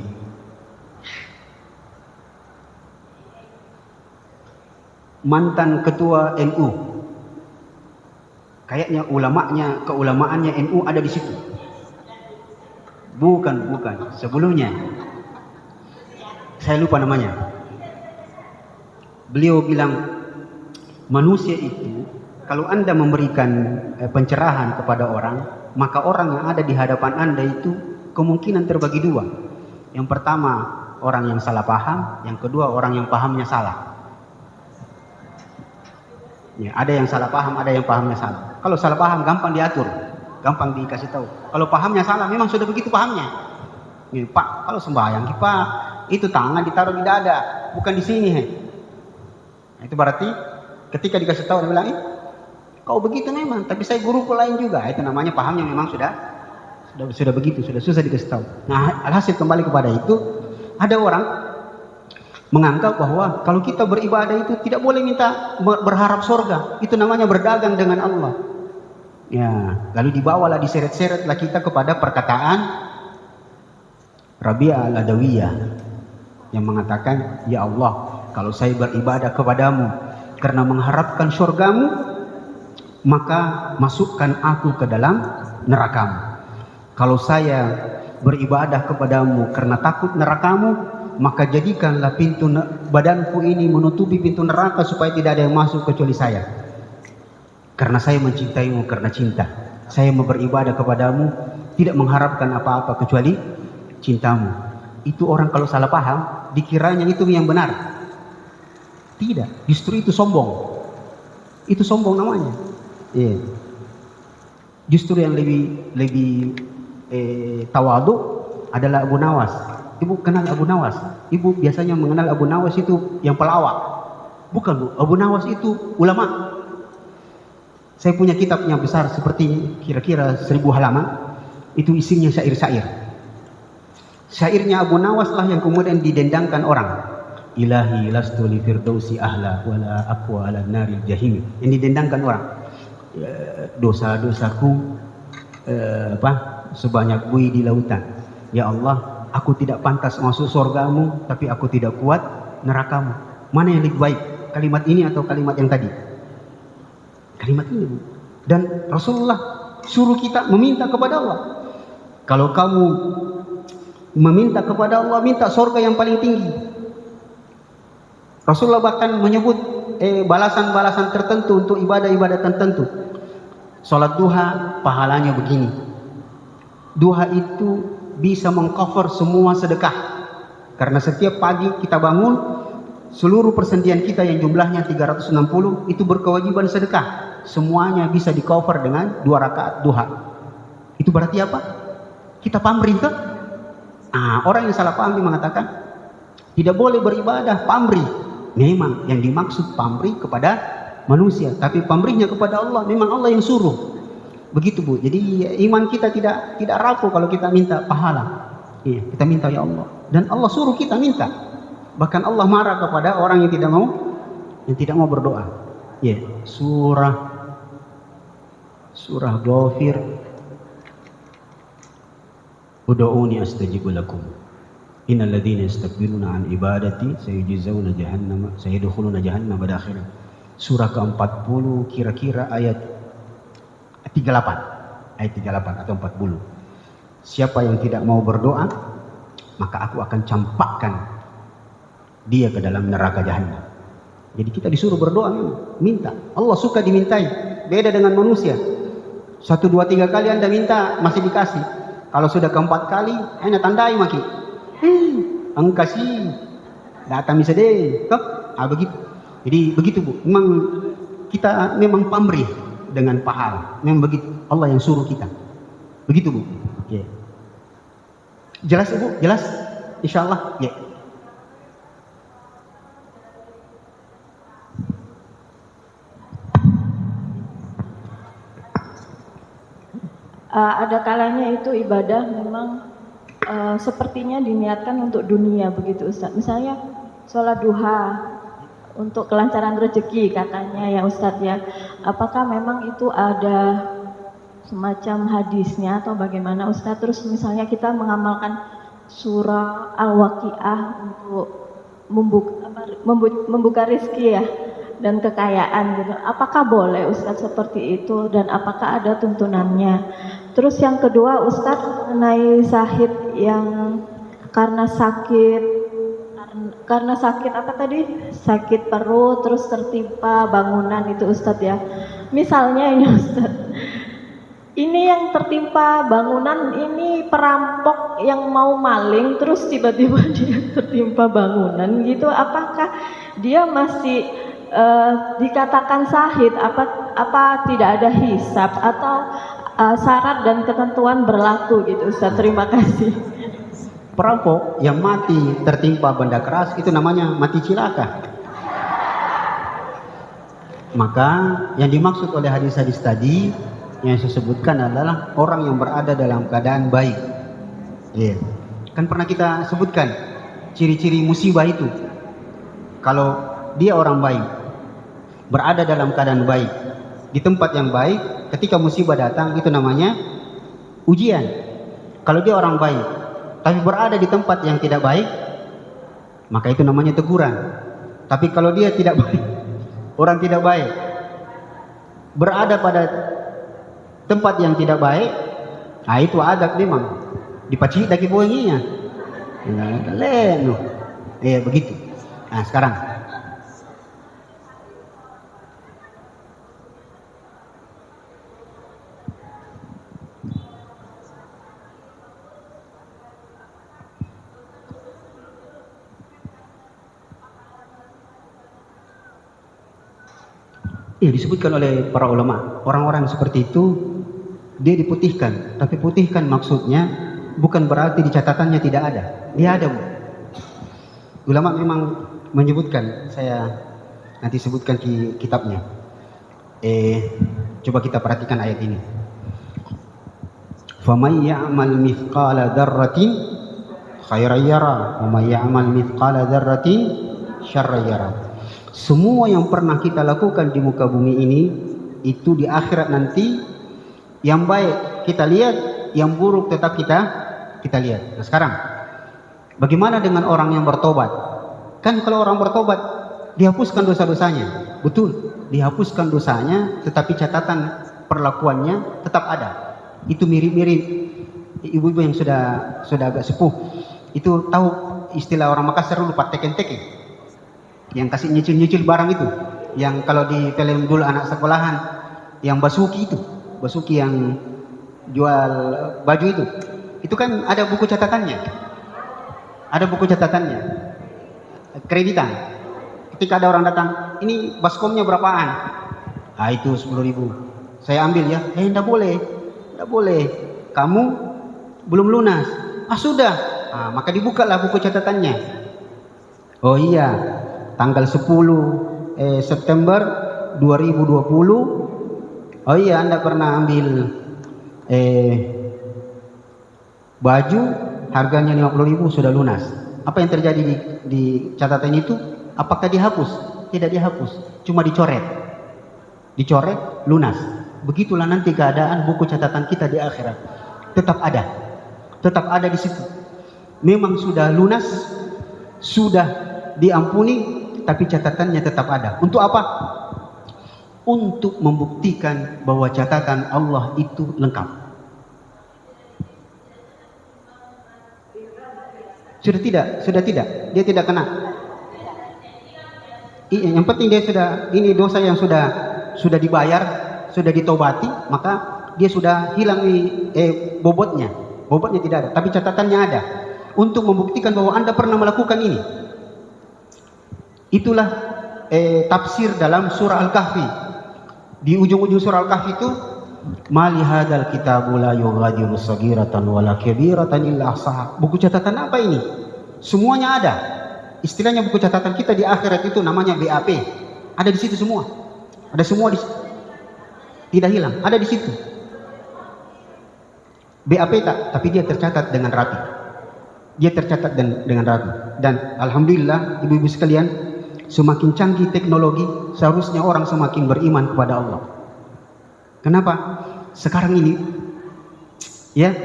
mantan ketua NU. Kayaknya keulamaannya NU ada di situ. Bukan, sebelumnya. Saya lupa namanya. Beliau bilang, manusia itu kalau Anda memberikan pencerahan kepada orang, maka orang yang ada di hadapan Anda itu kemungkinan terbagi dua. Yang pertama, orang yang salah paham. Yang kedua, orang yang pahamnya salah. Ya, ada yang salah paham, ada yang pahamnya salah. Kalau salah paham gampang diatur, gampang dikasih tahu. Kalau pahamnya salah, memang sudah begitu pahamnya. Ya, Pak, kalau sembahyang, Pak, itu tangan ditaruh di dada, bukan di sini. Nah, itu berarti ketika dikasih tahu, dia bilang, kau begitu memang, tapi saya guruku lain juga. Itu namanya pahamnya memang sudah begitu, sudah susah dikasih tahu. Nah, alhasil kembali kepada itu, ada orang menganggap bahwa kalau kita beribadah itu tidak boleh minta berharap surga. Itu namanya berdagang dengan Allah. Ya, lalu dibawalah diseret-seretlah kita kepada perkataan Rabi'ah al-Adawiyah yang mengatakan, ya Allah, kalau saya beribadah kepadamu karena mengharapkan surgamu, maka masukkan aku ke dalam nerakamu. Kalau saya beribadah kepadamu karena takut nerakamu, maka jadikanlah pintu badanku ini menutupi pintu neraka supaya tidak ada yang masuk kecuali saya. Karena saya mencintaimu karena cinta. Saya mau beribadah kepadamu tidak mengharapkan apa-apa kecuali cintamu. Itu orang kalau salah paham, dikiranya itu yang benar. Tidak, justru itu sombong. Itu sombong namanya. Yeah. Justru yang lebih tawadu adalah Abu Nawas. Ibu kenal Abu Nawas? Ibu biasanya mengenal Abu Nawas itu yang pelawak. Bukan Bu, Abu Nawas itu ulama. Saya punya kitab yang besar seperti ini, kira-kira 1000 halaman. Itu isinya syair-syair. Syairnya Abu Nawas lah yang kemudian didendangkan orang. Ilahi lastu li firdausi ahla wala aqwa ala naril jahim. Yang didendangkan orang. Dosa-dosaku sebanyak buih di lautan. Ya Allah, aku tidak pantas masuk surgamu, tapi aku tidak kuat nerakamu. Mana yang lebih baik? Kalimat ini atau kalimat yang tadi? Kalimat ini. Dan Rasulullah suruh kita meminta kepada Allah. Kalau kamu meminta kepada Allah, minta surga yang paling tinggi. Rasulullah bahkan menyebut balasan-balasan tertentu untuk ibadah-ibadah tertentu. Salat duha pahalanya begini. Duha itu bisa mengcover semua sedekah. Karena setiap pagi kita bangun, seluruh persendian kita yang jumlahnya 360 itu berkewajiban sedekah. Semuanya bisa di-cover dengan 2 rakaat duha. Itu berarti apa? Kita pamrih ke? Orang yang salah paham mengatakan tidak boleh beribadah pamrih. Memang yang dimaksud pamrih kepada manusia, tapi pamrihnya kepada Allah, memang Allah yang suruh. Begitu Bu. Jadi iman kita tidak rapuh kalau kita minta pahala. Iya, kita minta ya Allah. Dan Allah suruh kita minta. Bahkan Allah marah kepada orang yang tidak mau berdoa. Iya, surah Ghafir. Ud'uni astajib lakum. innal ladzina yastakbiruna an ibadati sayadkhuluna jahannam dakhira. Surah ke-40 kira-kira ayat 38. Ayat 38 atau 40. Siapa yang tidak mau berdoa, maka aku akan campakkan dia ke dalam neraka jahannam. Jadi kita disuruh berdoa, minta. Allah suka dimintai. Beda dengan manusia. 1, 2, 3 kali Anda minta masih dikasih. Kalau sudah keempat kali, Anda tandai maki. Angkasi datang bisa deh. Begitu. Jadi begitu Bu. Memang kita memang pamrih dengan pahala. Memang begitu. Allah yang suruh kita. Begitu Bu. Yeah. Jelas Ibu? Jelas? Insyaallah. Ya. Yeah. Ada kalanya itu ibadah memang sepertinya diniatkan untuk dunia begitu Ustaz. Misalnya sholat duha untuk kelancaran rezeki katanya ya Ustaz ya. Apakah memang itu ada semacam hadisnya atau bagaimana Ustaz? Terus misalnya kita mengamalkan surah Al-Waqiah untuk membuka rezeki ya dan kekayaan gitu. Apakah boleh Ustaz seperti itu dan apakah ada tuntunannya? Terus yang kedua Ustaz mengenai sahid yang karena sakit apa tadi? Sakit perut terus tertimpa bangunan itu Ustaz ya. Misalnya ini Ustaz. Ini yang tertimpa bangunan ini perampok yang mau maling terus tiba-tiba dia tertimpa bangunan gitu. Apakah dia masih dikatakan sahid? Apa tidak ada hisab atau syarat dan ketentuan berlaku gitu Ustaz? Terima kasih. Perampok yang mati tertimpa benda keras itu namanya mati cilaka. Maka yang dimaksud oleh hadis-hadis tadi yang saya sebutkan adalah orang yang berada dalam keadaan baik. Yeah. Kan pernah kita sebutkan ciri-ciri musibah itu. Kalau dia orang baik, berada dalam keadaan baik, di tempat yang baik, ketika musibah datang itu namanya ujian. Kalau dia orang baik, tapi berada di tempat yang tidak baik, maka itu namanya teguran. Tapi kalau dia tidak baik, orang tidak baik, berada pada tempat yang tidak baik, itu adab memang dipaci daki boinginya. Begitu. Nah, sekarang disebutkan oleh para ulama, orang-orang seperti itu dia diputihkan, tapi putihkan maksudnya bukan berarti di catatannya tidak ada. Dia ada. Ulama memang menyebutkan, saya nanti sebutkan di kitabnya. Coba kita perhatikan ayat ini. Faman ya'mal mithqala dzarratin khairan yara wa may ya'mal mithqala dzarratin syarran yara. Semua yang pernah kita lakukan di muka bumi ini itu di akhirat nanti yang baik kita lihat, yang buruk tetap kita lihat. Nah, sekarang bagaimana dengan orang yang bertobat? Kan kalau orang bertobat dihapuskan dosa-dosanya. Betul, dihapuskan dosanya, tetapi catatan perlakuannya tetap ada. Itu mirip-mirip ibu-ibu yang sudah agak sepuh. Itu tahu istilah orang Makassar dulu teken-teken. Yang kasih nyicil-nyicil barang itu, yang kalau di film dulu anak sekolahan, yang basuki itu, basuki yang jual baju itu kan ada buku catatannya, kreditan. Ketika ada orang datang, ini baskomnya berapaan? Itu 10.000. Saya ambil ya, enggak boleh, kamu belum lunas. Sudah, maka dibukalah buku catatannya. Oh iya, tanggal 10 September 2020. Oh iya, Anda pernah ambil baju harganya 50.000, sudah lunas. Apa yang terjadi di catatan itu? Apakah dihapus? Tidak dihapus, cuma dicoret, lunas. Begitulah nanti keadaan buku catatan kita di akhirat. Tetap ada di situ. memang sudah lunas, sudah diampuni, tapi catatannya tetap ada. Untuk apa? Untuk membuktikan bahwa catatan Allah itu lengkap. Sudah tidak, dia tidak kena. Yang penting dia sudah, ini dosa yang sudah dibayar, sudah ditobati, maka dia sudah hilang bobotnya tidak ada, tapi catatannya ada untuk membuktikan bahwa Anda pernah melakukan ini. Itulah tafsir dalam surah Al-Kahfi. Di ujung-ujung surah Al-Kahfi itu, mali hadzal kitabu la yughadiru saghiratan wala kabiratan illa ahsaha. Buku catatan apa ini? Semuanya ada. Istilahnya buku catatan kita di akhirat itu namanya BAP. Ada di situ semua. Ada semua di situ. Tidak hilang, ada di situ. BAP tak, tapi dia tercatat dengan rapi. Dia tercatat dengan rapi. Dan alhamdulillah ibu-ibu sekalian, semakin canggih teknologi, seharusnya orang semakin beriman kepada Allah. Kenapa? Sekarang ini, ya,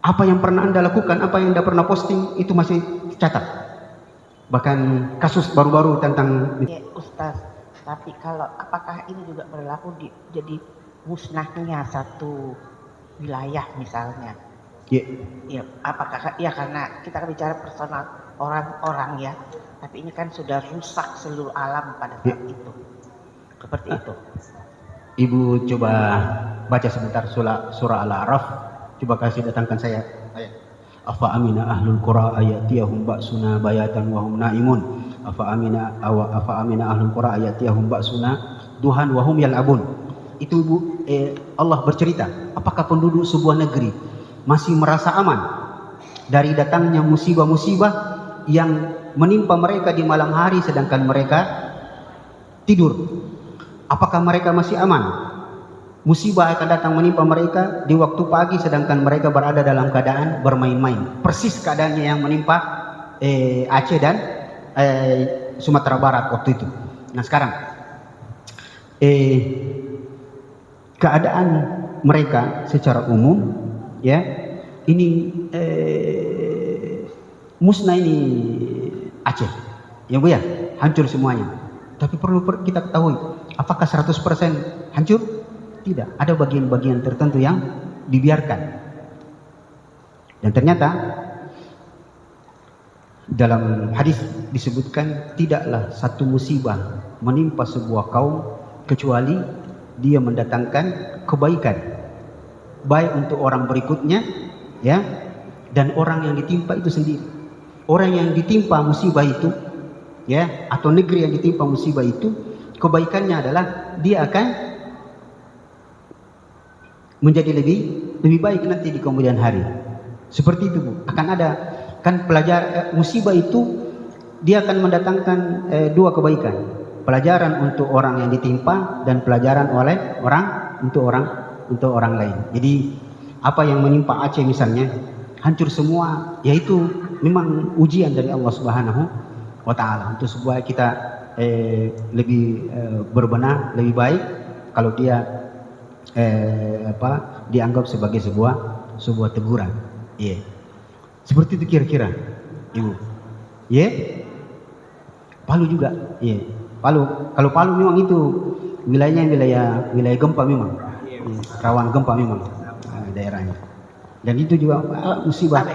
apa yang pernah Anda lakukan, apa yang Anda pernah posting, itu masih tercatat. Bahkan kasus baru-baru tentang... Ya, Ustaz, tapi kalau apakah ini juga berlaku jadi musnahnya satu wilayah misalnya? Ya, apakah ya, karena kita kan bicara personal orang-orang ya, tapi ini kan sudah rusak seluruh alam pada saat itu. Seperti itu. Ibu coba baca sebentar surah Al-A'raf. Coba kasih datangkan saya. Afa amina ahlul qura ayatiyahum ba'suna bayatan wa hum naimun. Afa amina ahlul qura ayatiyahum ba'suna duhan wa hum yal'abun. Itu Ibu, Allah bercerita, apakah penduduk sebuah negeri masih merasa aman dari datangnya musibah-musibah yang menimpa mereka di malam hari sedangkan mereka tidur? Apakah mereka masih aman? Musibah akan datang menimpa mereka di waktu pagi sedangkan mereka berada dalam keadaan bermain-main. Persis keadaannya yang menimpa Aceh dan Sumatera Barat waktu itu. Nah sekarang keadaan mereka secara umum, ya, ini musnah ini Aceh, ya Bu ya, hancur semuanya. Tapi perlu kita ketahui, apakah 100% hancur? Tidak, ada bagian-bagian tertentu yang dibiarkan. Dan ternyata dalam hadis disebutkan, tidaklah satu musibah menimpa sebuah kaum kecuali dia mendatangkan kebaikan, baik untuk orang berikutnya, ya, dan orang yang ditimpa itu sendiri. Orang yang ditimpa musibah itu, ya, atau negeri yang ditimpa musibah itu, kebaikannya adalah dia akan menjadi lebih baik nanti di kemudian hari. Seperti itu Bu. Akan ada kan musibah itu dia akan mendatangkan dua kebaikan. Pelajaran untuk orang yang ditimpa dan pelajaran oleh untuk orang lain. Jadi apa yang menimpa Aceh misalnya hancur semua, yaitu memang ujian dari Allah Subhanahu wa taala untuk supaya kita lebih berbenah, lebih baik kalau dia dianggap sebagai sebuah teguran. Iya. Seperti itu kira-kira, Ibu. Iya. Palu juga, iya. Kalau Palu memang itu wilayahnya wilayah gempa memang. Rawan gempa memang daerahnya. Dan itu juga musibah.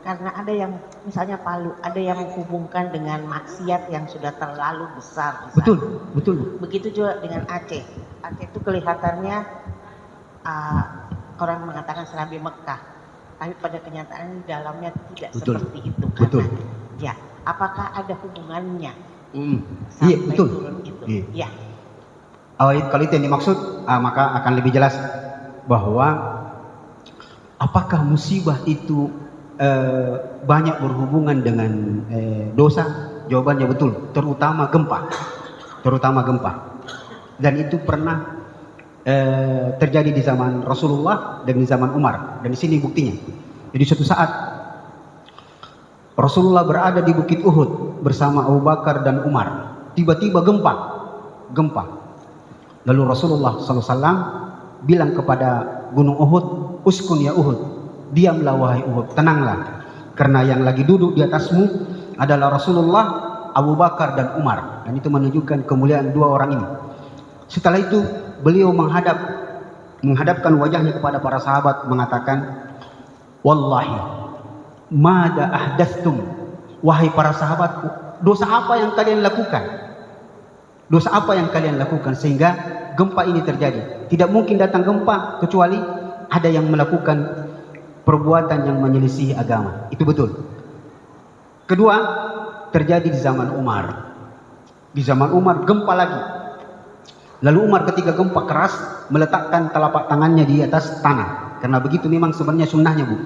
Karena ada yang misalnya Palu, ada yang menghubungkan dengan maksiat yang sudah terlalu besar. Misalnya. Betul. Begitu juga dengan Aceh. Aceh itu kelihatannya orang mengatakan Serambi Mekah, tapi pada kenyataan dalamnya tidak seperti itu. Karena, ya, apakah ada hubungannya? Iya, betul. Itu? Iya. Kalau itu yang dimaksud, maka akan lebih jelas bahwa apakah musibah itu banyak berhubungan dengan dosa? Jawabannya betul, terutama gempa. Dan itu pernah terjadi di zaman Rasulullah dan di zaman Umar. Dan di sini buktinya. Jadi suatu saat Rasulullah berada di Bukit Uhud bersama Abu Bakar dan Umar. Tiba-tiba gempa. Lalu Rasulullah SAW bilang kepada Gunung Uhud, uskun ya Uhud, diamlah wahai Uhud, tenanglah, karena yang lagi duduk di atasmu adalah Rasulullah, Abu Bakar dan Umar, dan itu menunjukkan kemuliaan dua orang ini. Setelah itu beliau menghadapkan wajahnya kepada para sahabat mengatakan, wallahi mada ahdatstum, wahai para sahabat, dosa apa yang kalian lakukan? Dosa apa yang kalian lakukan sehingga gempa ini terjadi? Tidak mungkin datang gempa kecuali ada yang melakukan perbuatan yang menyelisihi agama. Itu betul. Kedua, terjadi di zaman Umar. Di zaman Umar gempa lagi. Lalu Umar ketika gempa keras meletakkan telapak tangannya di atas tanah. Karena begitu memang sebenarnya sunnahnya, Bu.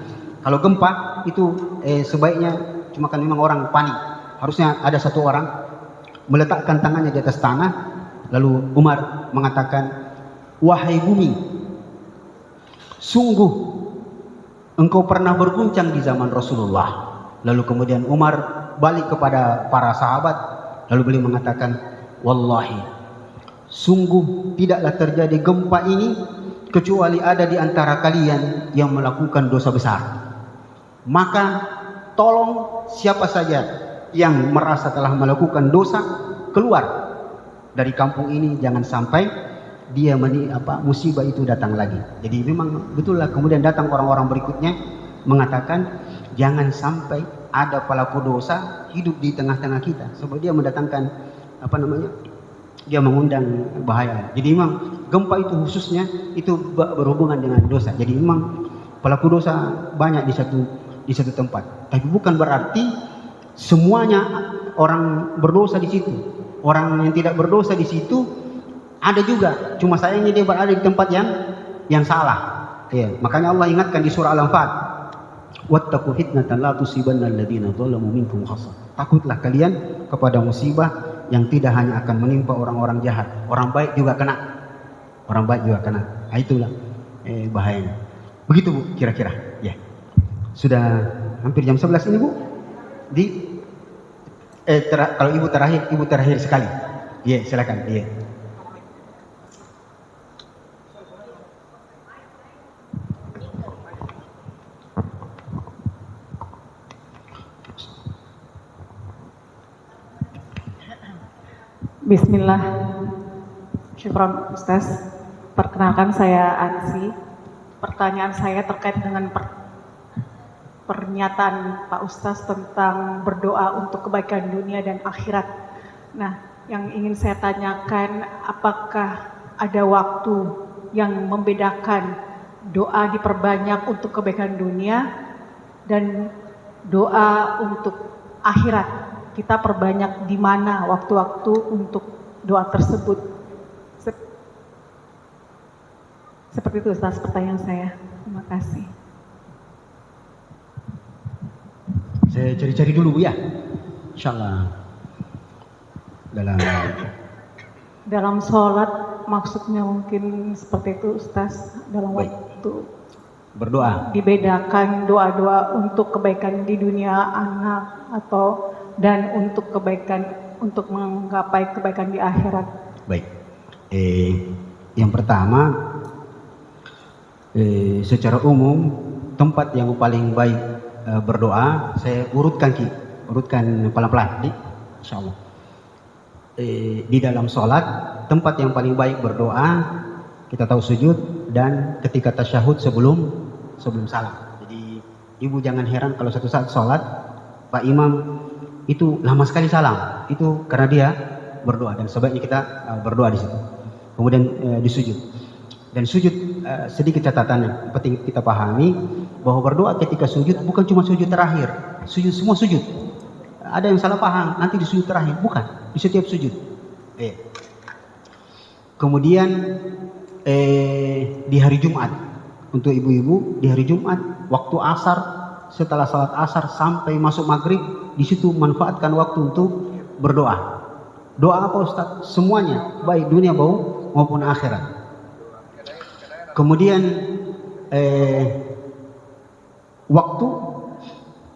Kalau gempa itu sebaiknya, cuma kan memang orang panik, harusnya ada satu orang meletakkan tangannya di atas tanah. Lalu Umar mengatakan, wahai bumi, sungguh engkau pernah berguncang di zaman Rasulullah. Lalu kemudian Umar balik kepada para sahabat, lalu beliau mengatakan, wallahi, sungguh tidaklah terjadi gempa ini kecuali ada di antara kalian yang melakukan dosa besar. Maka tolong siapa saja yang merasa telah melakukan dosa keluar dari kampung ini, jangan sampai dia musibah itu datang lagi. Jadi memang betullah kemudian datang orang-orang berikutnya mengatakan jangan sampai ada pelaku dosa hidup di tengah-tengah kita, sebab dia mendatangkan dia mengundang bahaya. Jadi memang gempa itu khususnya itu berhubungan dengan dosa. Jadi memang pelaku dosa banyak di satu tempat, tapi bukan berarti semuanya orang berdosa di situ. Orang yang tidak berdosa di situ ada juga. Cuma sayangnya dia berada di tempat yang salah. Ya, makanya Allah ingatkan di surah Al-Anfal, wattaqu fitnatan la tusibanna alladziina dzalamu minkum khassah. Takutlah kalian kepada musibah yang tidak hanya akan menimpa orang-orang jahat, orang baik juga kena. Orang baik juga kena. Nah, itulah bahayanya. Begitu, Bu, kira-kira. Ya. Sudah hampir jam 11 ini, Bu. Kalau ibu terakhir sekali. Iya, silakan. Iya. Bismillah. Syukron Ustaz. Perkenalkan saya Ansi. Pertanyaan saya terkait dengan pernyataan Pak Ustaz tentang berdoa untuk kebaikan dunia dan akhirat. Nah, yang ingin saya tanyakan, apakah ada waktu yang membedakan doa diperbanyak untuk kebaikan dunia dan doa untuk akhirat? Kita perbanyak di mana waktu-waktu untuk doa tersebut? Seperti itu Ustaz pertanyaan saya. Terima kasih. Saya cari-cari dulu, Bu, ya. Insyaallah. Dalam sholat maksudnya mungkin seperti itu Ustaz. Dalam waktu berdoa dibedakan doa-doa untuk kebaikan di dunia anak atau dan untuk menggapai kebaikan di akhirat. Baik. Yang pertama, secara umum tempat yang paling baik berdoa saya urutkan pelan-pelan, insyaallah. Di dalam sholat tempat yang paling baik berdoa kita tahu sujud dan ketika tasyahud sebelum salam. Jadi ibu jangan heran kalau satu saat sholat Pak Imam itu lama sekali salam, itu karena dia berdoa dan sebaiknya kita berdoa di situ. Kemudian di sujud. Dan sujud sedikit catatan yang penting kita pahami bahwa berdoa ketika sujud bukan cuma sujud terakhir, semua sujud. Ada yang salah paham, nanti di sujud terakhir, bukan, di setiap sujud. Kemudian di hari Jumat, untuk ibu-ibu di hari Jumat waktu asar, setelah salat asar sampai masuk maghrib, di situ manfaatkan waktu untuk berdoa. Doa apa Ustaz? Semuanya, baik dunia maupun akhirat. Kemudian waktu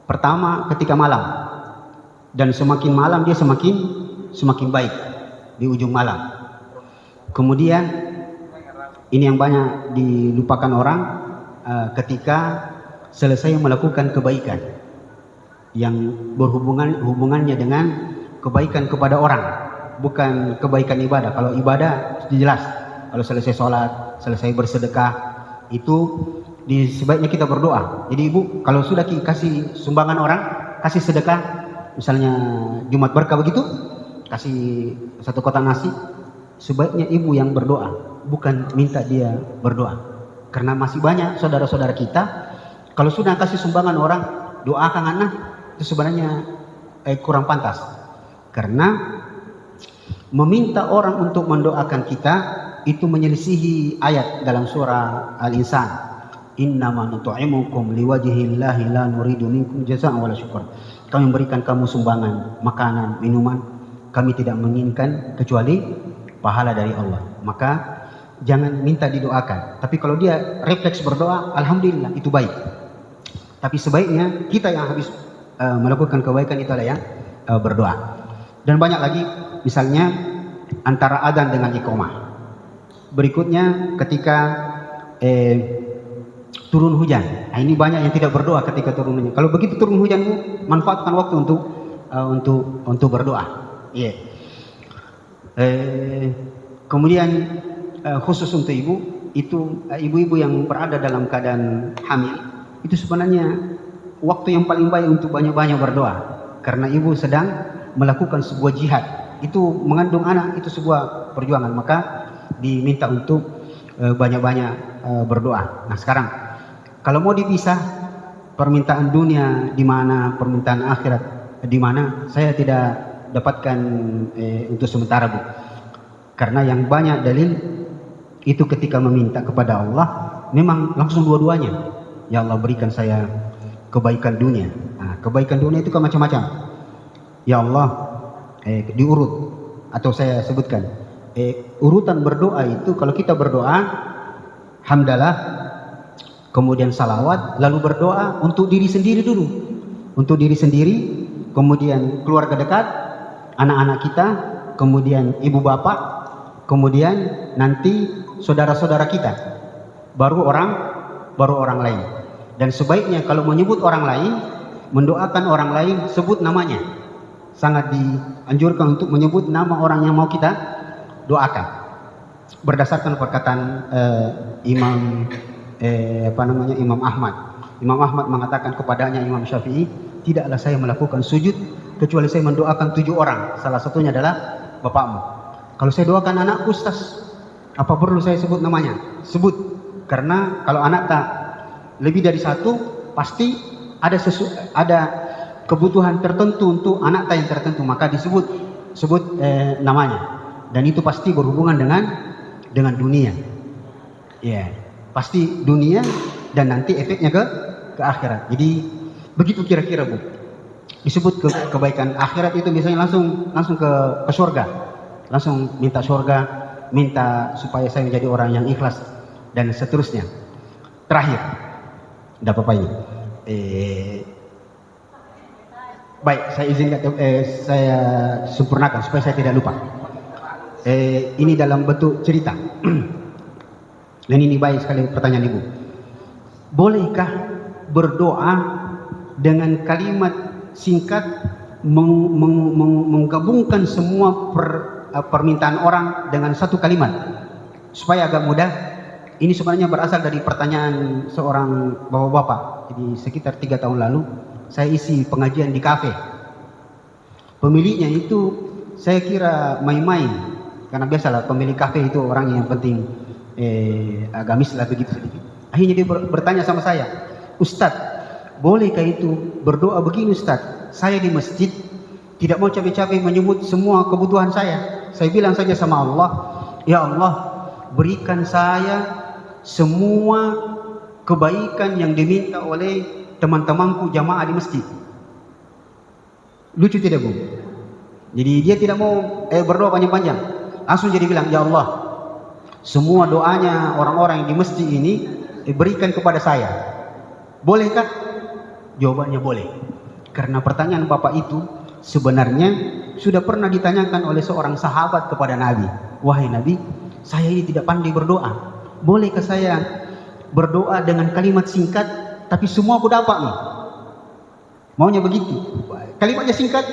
pertama ketika malam, dan semakin malam dia semakin baik di ujung malam. Kemudian ini yang banyak dilupakan orang, ketika selesai melakukan kebaikan yang hubungannya dengan kebaikan kepada orang, bukan kebaikan ibadah. Kalau ibadah jelas, kalau selesai sholat, selesai bersedekah, itu sebaiknya kita berdoa. Jadi ibu kalau sudah kasih sumbangan orang, kasih sedekah, misalnya Jumat berkah begitu, kasih 1 kotak nasi, sebaiknya ibu yang berdoa, bukan minta dia berdoa. Karena masih banyak saudara-saudara kita, kalau sudah kasih sumbangan orang, doakan anak, itu sebenarnya kurang pantas. Karena meminta orang untuk mendoakan kita itu menyelisihi ayat dalam surah Al-Insan. Innama nut'imukum liwajhillahi la nuridu minkum jazaa'an wala syukur. Kami memberikan kamu sumbangan, makanan, minuman, kami tidak menginginkan kecuali pahala dari Allah. Maka jangan minta didoakan. Tapi kalau dia refleks berdoa, alhamdulillah, itu baik. Tapi sebaiknya kita yang habis melakukan kebaikan itu adalah yang berdoa. Dan banyak lagi, misalnya antara adzan dengan iqamah. Berikutnya ketika turun hujan. Nah, ini banyak yang tidak berdoa ketika turun hujan. Kalau begitu turun hujan, manfaatkan waktu untuk berdoa. Yeah. Kemudian khusus untuk ibu, itu ibu-ibu yang berada dalam keadaan hamil, itu sebenarnya waktu yang paling baik untuk banyak-banyak berdoa. Karena ibu sedang melakukan sebuah jihad. Itu mengandung anak, itu sebuah perjuangan. Maka diminta untuk banyak-banyak berdoa. Nah sekarang, kalau mau dipisah permintaan dunia di mana, permintaan akhirat di mana, saya tidak dapatkan untuk sementara, Bu. Karena yang banyak dalil itu ketika meminta kepada Allah, memang langsung dua-duanya. Ya Allah, berikan saya kebaikan dunia. Nah, kebaikan dunia itu kan macam-macam. Ya Allah, diurut, atau saya sebutkan urutan berdoa itu. Kalau kita berdoa hamdalah, kemudian salawat, lalu berdoa untuk diri sendiri dulu, untuk diri sendiri, kemudian keluarga dekat, anak-anak kita, kemudian ibu bapak, kemudian nanti saudara-saudara kita, baru orang lain. Dan sebaiknya kalau menyebut orang lain, mendoakan orang lain, sebut namanya. Sangat dianjurkan untuk menyebut nama orang yang mau kita doakan. Berdasarkan perkataan Imam Ahmad. Imam Ahmad mengatakan kepadanya Imam Syafi'i, tidaklah saya melakukan sujud kecuali saya mendoakan 7 orang. Salah satunya adalah bapakmu. Kalau saya doakan anak, Ustaz, apa perlu saya sebut namanya? Sebut. Karena kalau anak tak lebih dari 1, pasti ada kebutuhan tertentu untuk anak yang tertentu, maka disebut namanya. Dan itu pasti berhubungan dengan dunia. Ya, pasti dunia dan nanti efeknya ke akhirat. Jadi begitu kira-kira, Bu. Disebut kebaikan akhirat itu biasanya langsung ke surga. Langsung minta surga, minta supaya saya menjadi orang yang ikhlas dan seterusnya. Terakhir, tidak apa-apa ini. Baik, saya izinkan, saya sempurnakan supaya saya tidak lupa. Ini dalam bentuk cerita. Dan ini baik sekali pertanyaan Ibu. Bolehkah berdoa dengan kalimat singkat, menggabungkan semua permintaan orang dengan satu kalimat supaya agak mudah? Ini sebenarnya berasal dari pertanyaan seorang bapak-bapak. Jadi sekitar 3 tahun lalu saya isi pengajian di kafe. Pemiliknya itu saya kira main-main, karena biasalah pemilik kafe itu orang yang penting agamis lah begitu sedikit. Akhirnya dia bertanya sama saya, Ustadz, bolehkah itu berdoa begini Ustadz? Saya di masjid tidak mau capek-capek menyebut semua kebutuhan saya. Saya bilang saja sama Allah, ya Allah, berikan saya semua kebaikan yang diminta oleh teman-temanku jamaah di masjid. Lucu tidak, Bu? Jadi dia tidak mau berdoa panjang-panjang. Langsung jadi bilang, ya Allah, semua doanya orang-orang yang di masjid ini berikan kepada saya. Bolehkah? Jawabannya boleh. Karena pertanyaan Bapak itu sebenarnya sudah pernah ditanyakan oleh seorang sahabat kepada Nabi. Wahai Nabi, saya ini tidak pandai berdoa. Bolehkah saya berdoa dengan kalimat singkat tapi semua aku dapat nih. Maunya begitu. Kalimatnya singkat,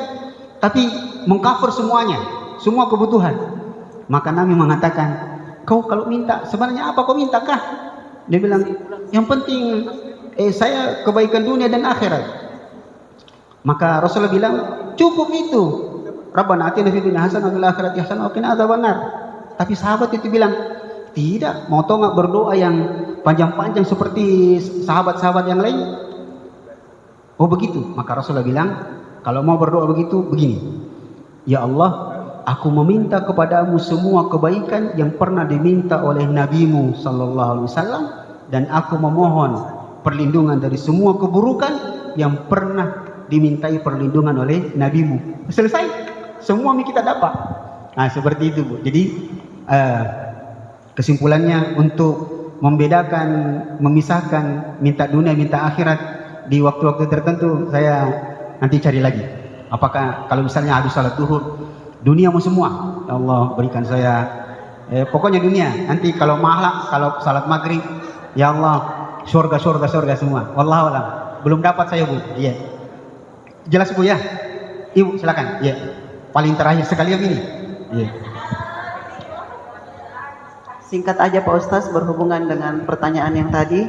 tapi mengcover semuanya, semua kebutuhan. Maka Nabi mengatakan, kau kalau minta, sebenarnya apa kau minta kah? Dia bilang, yang penting saya kebaikan dunia dan akhirat. Maka Rasulullah bilang, cukup itu. Rabbana atina fid dunya hasanah wa fil akhirati hasanah wa qina adzabannar. Tapi sahabat itu bilang, tidak, mau tahu nggak berdoa yang panjang-panjang seperti sahabat-sahabat yang lain? Oh begitu. Maka Rasulullah bilang, kalau mau berdoa begitu, begini. Ya Allah, aku meminta kepadamu semua kebaikan yang pernah diminta oleh Nabimu Sallallahu Alaihi Wasallam, dan aku memohon perlindungan dari semua keburukan yang pernah dimintai perlindungan oleh Nabimu. Selesai, semua kita dapat. Nah seperti itu Bu. Jadi kesimpulannya, untuk membedakan, memisahkan minta dunia, minta akhirat di waktu-waktu tertentu, saya nanti cari lagi. Apakah kalau misalnya habis salat duhur, dunia mau semua, ya Allah berikan saya, pokoknya dunia. Nanti kalau malam, kalau salat maghrib, ya Allah surga semua. Wallahu a'lam. Belum dapat saya Bu. Iya. Jelas Bu ya? Ibu silakan. Iya. Paling terakhir sekali yang ini. Iya. Singkat aja Pak Ustaz, berhubungan dengan pertanyaan yang tadi.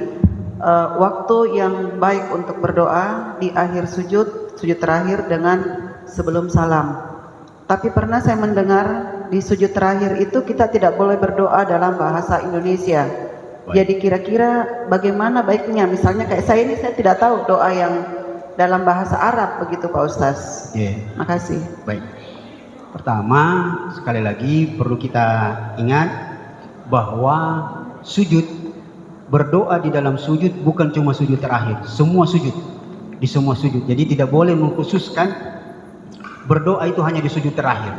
Waktu yang baik untuk berdoa di akhir sujud terakhir dengan sebelum salam. Tapi pernah saya mendengar di sujud terakhir itu kita tidak boleh berdoa dalam bahasa Indonesia. Jadi kira-kira bagaimana baiknya? Misalnya kayak saya ini, saya tidak tahu doa yang dalam bahasa Arab begitu Pak Ustaz. Makasih. Baik. Pertama, sekali lagi perlu kita ingat bahwa berdoa di dalam sujud bukan cuma sujud terakhir, semua sujud, di semua sujud. Jadi tidak boleh mengkhususkan berdoa itu hanya di sujud terakhir,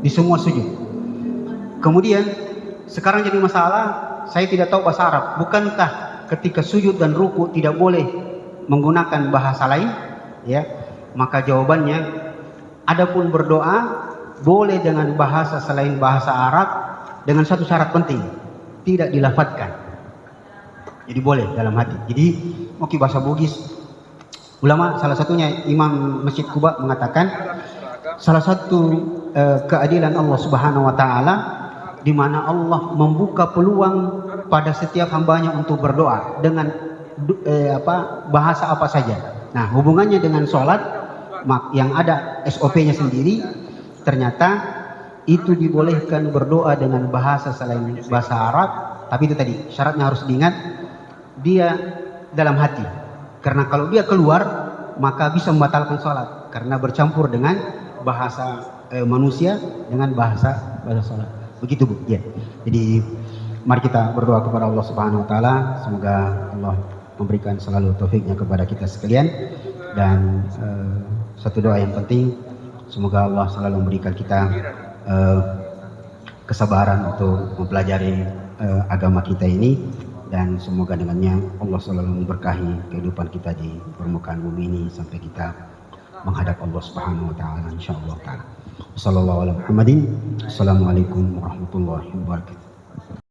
di semua sujud. Kemudian sekarang jadi masalah, saya tidak tahu bahasa Arab. Bukankah ketika sujud dan ruku tidak boleh menggunakan bahasa lain? Ya, maka jawabannya, adapun berdoa boleh dengan bahasa selain bahasa Arab dengan satu syarat penting, tidak dilafadzkan. Jadi boleh dalam hati. Jadi oke, bahasa Bugis, ulama salah satunya Imam Masjid Kuba mengatakan salah satu keadilan Allah Subhanahu Wa Taala di mana Allah membuka peluang pada setiap hambanya untuk berdoa dengan bahasa apa saja. Nah hubungannya dengan sholat yang ada SOP-nya sendiri, ternyata itu dibolehkan berdoa dengan bahasa selain bahasa Arab. Tapi itu tadi syaratnya harus diingat, dia dalam hati, karena kalau dia keluar maka bisa membatalkan sholat karena bercampur dengan bahasa manusia dengan bahasa sholat. Begitu Bu. Ya. Jadi mari kita berdoa kepada Allah Subhanahu Wa Taala, semoga Allah memberikan selalu taufiknya kepada kita sekalian. Dan satu doa yang penting, semoga Allah selalu memberikan kita kesabaran untuk mempelajari agama kita ini. Dan semoga dengannya Allah selalu memberkahi kehidupan kita di permukaan bumi ini sampai kita menghadap Allah Subhanahu Wa Taala insyaallah taala. Wassallallahu ala Muhammadin. Assalamualaikum warahmatullahi wabarakatuh.